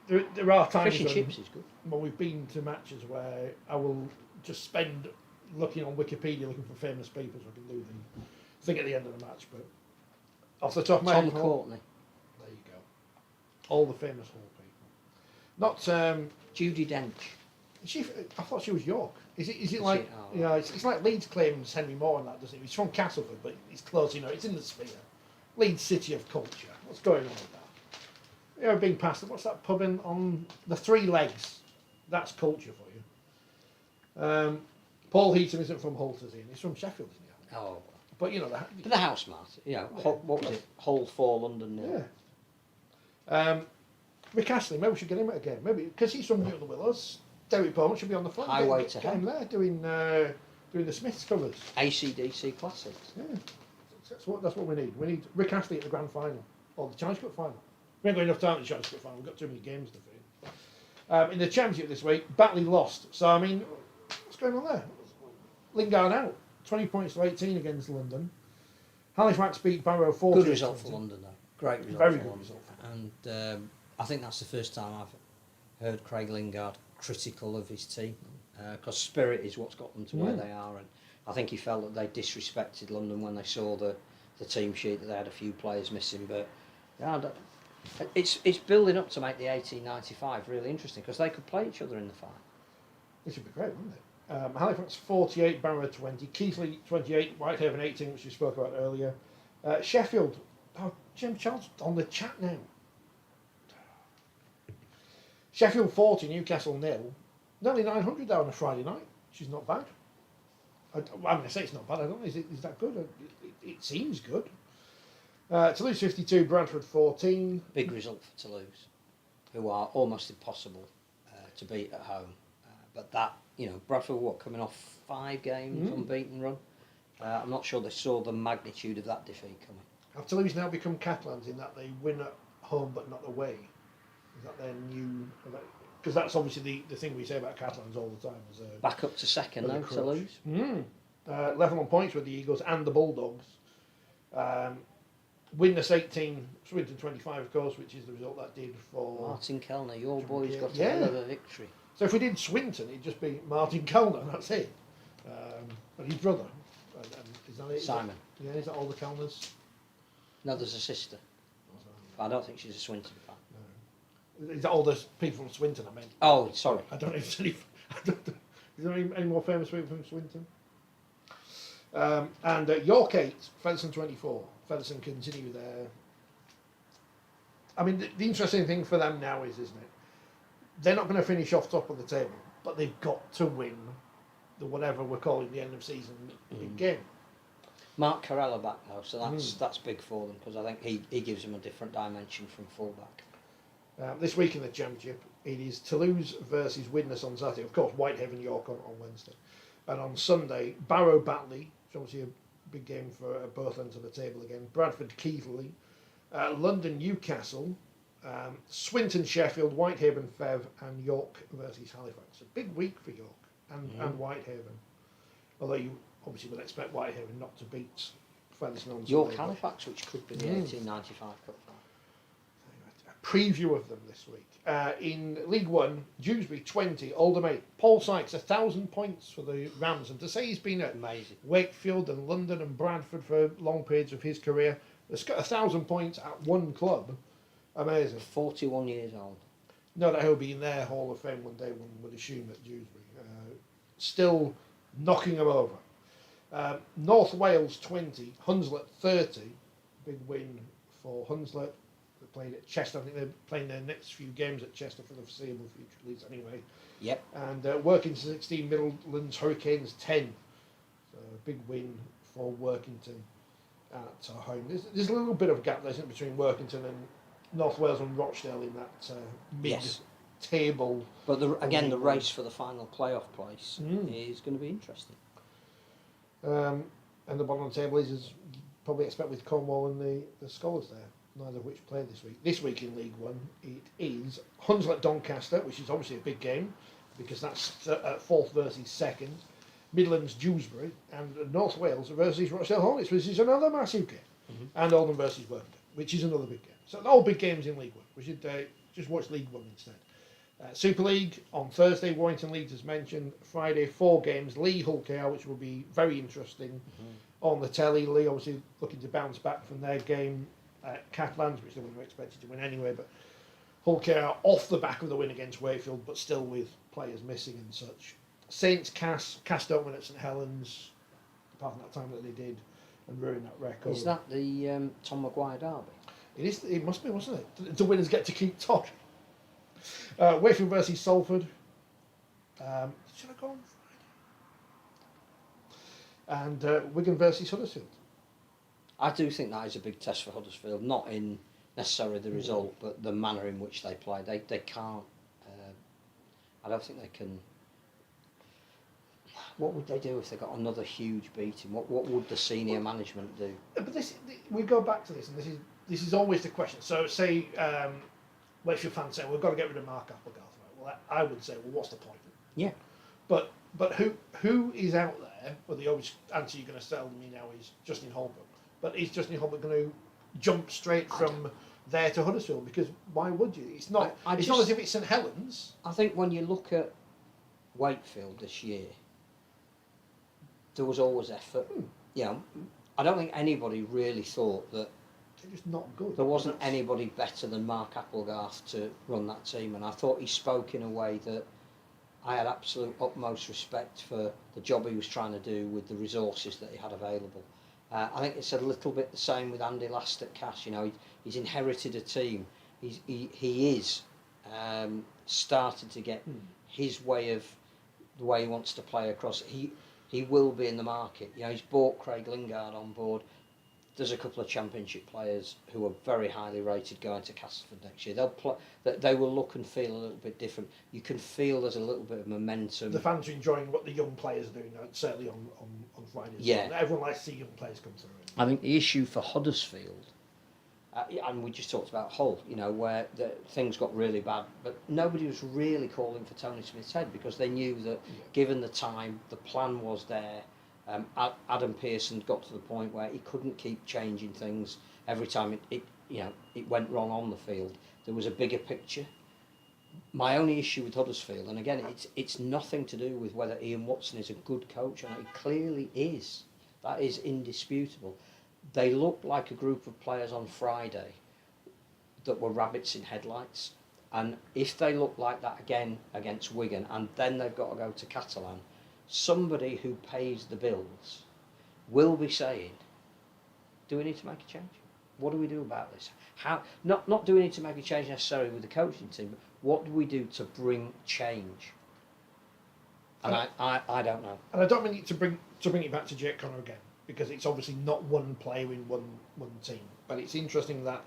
And there are times Fish and chips is good. Well, we've been to matches where I will just spend looking on Wikipedia looking for famous people so I can do the thing at the end of the match. But off the top of my head, Tom Courtney. There you go. All the famous Hull people. Not Judi Dench. I thought she was York. Is it like it's like Leeds claims Henry Moore and that, doesn't it? He's from Castleford, but he's close. It's in the sphere. Leeds, city of culture. What's going on with that? Being past. What's that pub on the Three Legs? That's culture for you. Paul Heaton isn't from Hull, is he? He's from Sheffield, isn't he? Oh. But the house mark. What was it? Hull 4, London 0. Yeah. Rick Astley, maybe we should get him at a game. Maybe because he's from Near the Willows. Derek Bowman should be on the front. Highway to Hell. Get him there doing the Smiths covers. AC/DC classics. Yeah, that's what we need. We need Rick Astley at the grand final or the Challenge Cup final. We ain't got enough time at the Challenge Cup final. We've got too many games to fit. In the Championship this week, Batley lost. So I mean, what's going on there? Lingard out. 20 points to 18 against London. Halifax beat Barrow 40. Good result for London though. Great result. Very for good London. result. And I think that's the first time I've heard Craig Lingard critical of his team, because spirit is what's got them to where they are, and I think he felt that they disrespected London when they saw the team sheet, that they had a few players missing. But it's building up to make the 1895 really interesting, because they could play each other in the final. This would be great, wouldn't it? Halifax 48, Barrow 20, Keighley 28, Whitehaven 18, which we spoke about earlier. Sheffield, Jim Charles on the chat now. Sheffield 40, Newcastle 0. Nearly 900 there on a Friday night, which is not bad. I'm going to say it's not bad, I don't know, is that good? It seems good. Toulouse 52, Bradford 14. Big result for Toulouse, who are almost impossible to beat at home. But that, Bradford, coming off 5 games unbeaten run? I'm not sure they saw the magnitude of that defeat coming. Have Toulouse now become Catalans in that they win at home but not away? Is that their new... Because that's obviously the thing we say about Catalans all the time. Back up to second now, Toulouse. Level on points with the Eagles and the Bulldogs. Winners 18, Swinton 25, of course, which is the result that did for... Martin Kellner, your boys got another victory. So if we did Swinton, it'd just be Martin Kellner, that's it. But his brother. Is that it? Simon. Is that all the Kellners? No, there's a sister. But I don't think she's a Swinton fan. No. Is that all the people from Swinton, I mean? Oh, sorry. I don't know if there's any... Is there any more famous people from Swinton? And York 8, Featherstone 24. Featherstone continue their... I mean, the interesting thing for them now is, isn't it? They're not going to finish off top of the table, but they've got to win the whatever we're calling the end of season big game. Mark Carella back now, so that's big for them because I think he gives them a different dimension from fullback. This week in the Championship, it is Toulouse versus Widnes on Saturday. Of course, Whitehaven York on Wednesday. And on Sunday, Barrow Batley, which obviously a big game for both ends of the table again. Bradford Keighley, London Newcastle, Swinton Sheffield, Whitehaven Fev, and York versus Halifax. A big week for York and Whitehaven. Although you obviously would expect Whitehaven not to beat Featherstone on York Sunday, Halifax, which could be the 1895 Cup final. A preview of them this week. In League One, Dewsbury 20, Oldham 8. Paul Sykes 1,000 points for the Rams, and to say he's been at Amazing. Wakefield and London and Bradford for long periods of his career, has got 1,000 points at one club. Amazing. 41 years old. No doubt he'll be in their Hall of Fame one day, one would assume, at Dewsbury. Still knocking them over. North Wales 20, Hunslet 30. Big win for Hunslet. They played at Chester. I think they're playing their next few games at Chester for the foreseeable future, at least anyway. Yep. And Workington 16, Midlands Hurricanes 10. So a big win for Workington at home. There's a little bit of a gap there, isn't it, between Workington and North Wales and Rochdale in that mid-table. But the race for the final playoff place is going to be interesting. And the bottom of the table is, as you probably expect, with Cornwall and the Scholars there, neither of which played this week. This week in League One, it is Hunslet Doncaster, which is obviously a big game because that's fourth versus second. Midlands Dewsbury and North Wales versus Rochdale Hornets, which is another massive game. And Oldham versus Workington, which is another big game. So all big games in League One. We should just watch League One instead. Super League on Thursday, Warrington Leeds as mentioned. Friday, 4 games. Lee Hull KR, which will be very interesting on the telly. Lee obviously looking to bounce back from their game at Catalans, which they wouldn't have expected to win anyway. But Hull KR off the back of the win against Wakefield, but still with players missing and such. Saints Cass don't win at St Helens, apart from that time that they did, and ruin that record. Is that the Tom Maguire derby? It is. It must be, wasn't it? The winners get to keep Todd. Wakefield versus Salford. Should I go on Friday? And Wigan versus Huddersfield. I do think that is a big test for Huddersfield, not in necessarily the result, but the manner in which they play. They can't. I don't think they can. What would they do if they got another huge beating? What would the senior management do? But we go back to this, and this is always the question. So say Wakefield fans say we've got to get rid of Mark Applegarth. Right? Well, I would say, well, what's the point? Yeah. But who is out there? Well, the obvious answer you're going to tell me now is Justin Holbrook. But is Justin Holbrook going to jump straight from there to Huddersfield? Because why would you? It's not. It's not as if it's St Helens. I think when you look at Wakefield this year, there was always effort. You know, I don't think anybody really thought that they're just not good. There wasn't anybody better than Mark Applegarth to run that team, and I thought he spoke in a way that I had absolute utmost respect for the job he was trying to do with the resources that he had available. I think it's a little bit the same with Andy Last at Cass. You know, he's inherited a team. He is started to get his way of the way he wants to play across. He will be in the market. You know, he's brought Craig Lingard on board. There's a couple of Championship players who are very highly rated going to Castleford next year. They will look and feel a little bit different. You can feel there's a little bit of momentum. The fans are enjoying what the young players are doing, certainly on Fridays. Yeah. Everyone likes to see young players come through. I think the issue for Huddersfield, and we just talked about Hull, you know, where things got really bad, but nobody was really calling for Tony Smith's head because they knew that given the time, the plan was there. Adam Pearson got to the point where he couldn't keep changing things every time it went wrong on the field. There was a bigger picture. My only issue with Huddersfield, and again, it's nothing to do with whether Ian Watson is a good coach, and he clearly is. That is indisputable. They looked like a group of players on Friday that were rabbits in headlights, and if they look like that again against Wigan, and then they've got to go to Catalan, somebody who pays the bills will be saying, do we need to make a change? What do we do about this? How, not do we need to make a change necessarily with the coaching team, but what do we do to bring change? And I don't know. And I don't mean to bring it back to Jake Connor again, because it's obviously not one player in one team. But it's interesting that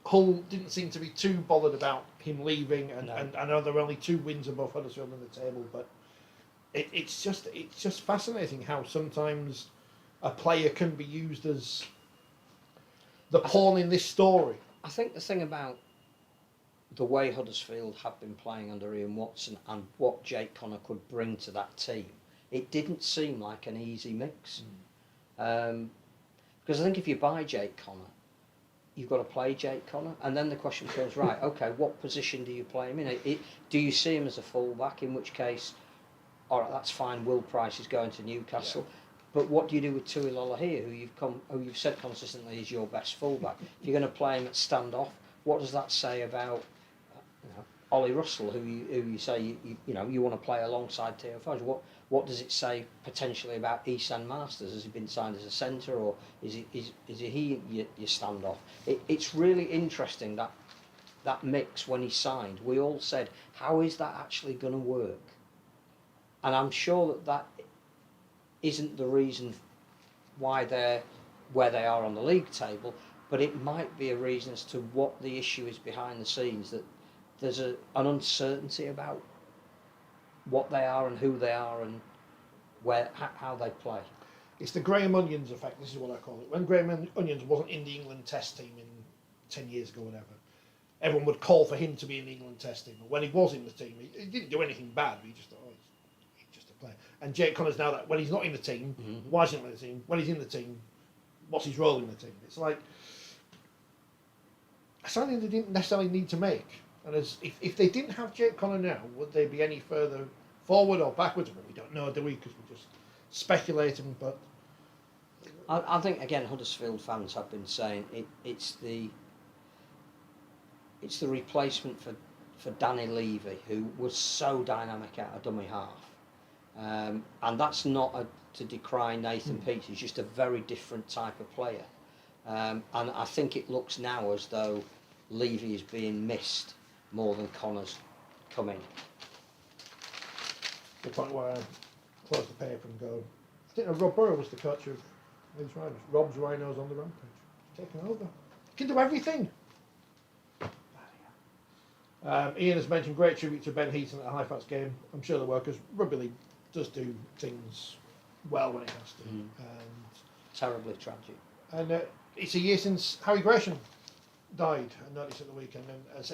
Hull didn't seem to be too bothered about him leaving, and, No. and I know there are only 2 wins above Huddersfield on the table, but it's just fascinating how sometimes a player can be used as the pawn in this story. I think the thing about the way Huddersfield have been playing under Ian Watson and what Jake Connor could bring to that team, it didn't seem like an easy mix. Because I think if you buy Jake Connor, you've got to play Jake Connor, and then the question becomes, right, okay, what position do you play him in? Do you see him as a full-back, in which case, all right, that's fine, Will Price is going to Newcastle, but what do you do with Tuilola here, who you've said consistently is your best full-back? If you're going to play him at stand-off, what does that say about Ollie Russell, who you say you want to play alongside Theo Fudge? What does it say potentially about Isan Masters? Has he been signed as a centre, or is he your standoff? It's really interesting that mix when he signed. We all said, how is that actually going to work? And I'm sure that isn't the reason why they're where they are on the league table, but it might be a reason as to what the issue is behind the scenes, that there's an uncertainty about what they are and who they are and how they play. It's the Graham Onions effect, this is what I call it. When Graham Onions wasn't in the England test team in 10 years ago, whatever, everyone would call for him to be in the England test team. But when he was in the team, he didn't do anything bad, he just thought, he's just a player. And Jake Connor's now that when he's not in the team, why isn't he in the team? When he's in the team, what's his role in the team? It's like something they didn't necessarily need to make. And if they didn't have Jake Connor now, would they be any further forward or backwards? Well, we don't know, do we? Because we're just speculating. But I think again, Huddersfield fans have been saying it's the replacement for Danny Levy, who was so dynamic at a dummy half, and that's not to decry Nathan Peace. He's just a very different type of player, and I think it looks now as though Levy is being missed more than Connor's coming. the point where I close the paper and go, I didn't know Rob Burrow was the coach of these Rhinos. Rob's Rhinos on the rampage. He's taken over. He can do everything. Ian has mentioned great tribute to Ben Heaton at a Halifax game. I'm sure there were, because Rugby League does do things well when it has to. And Terribly tragic. it's a year since Harry Gresham died. I noticed at the weekend, and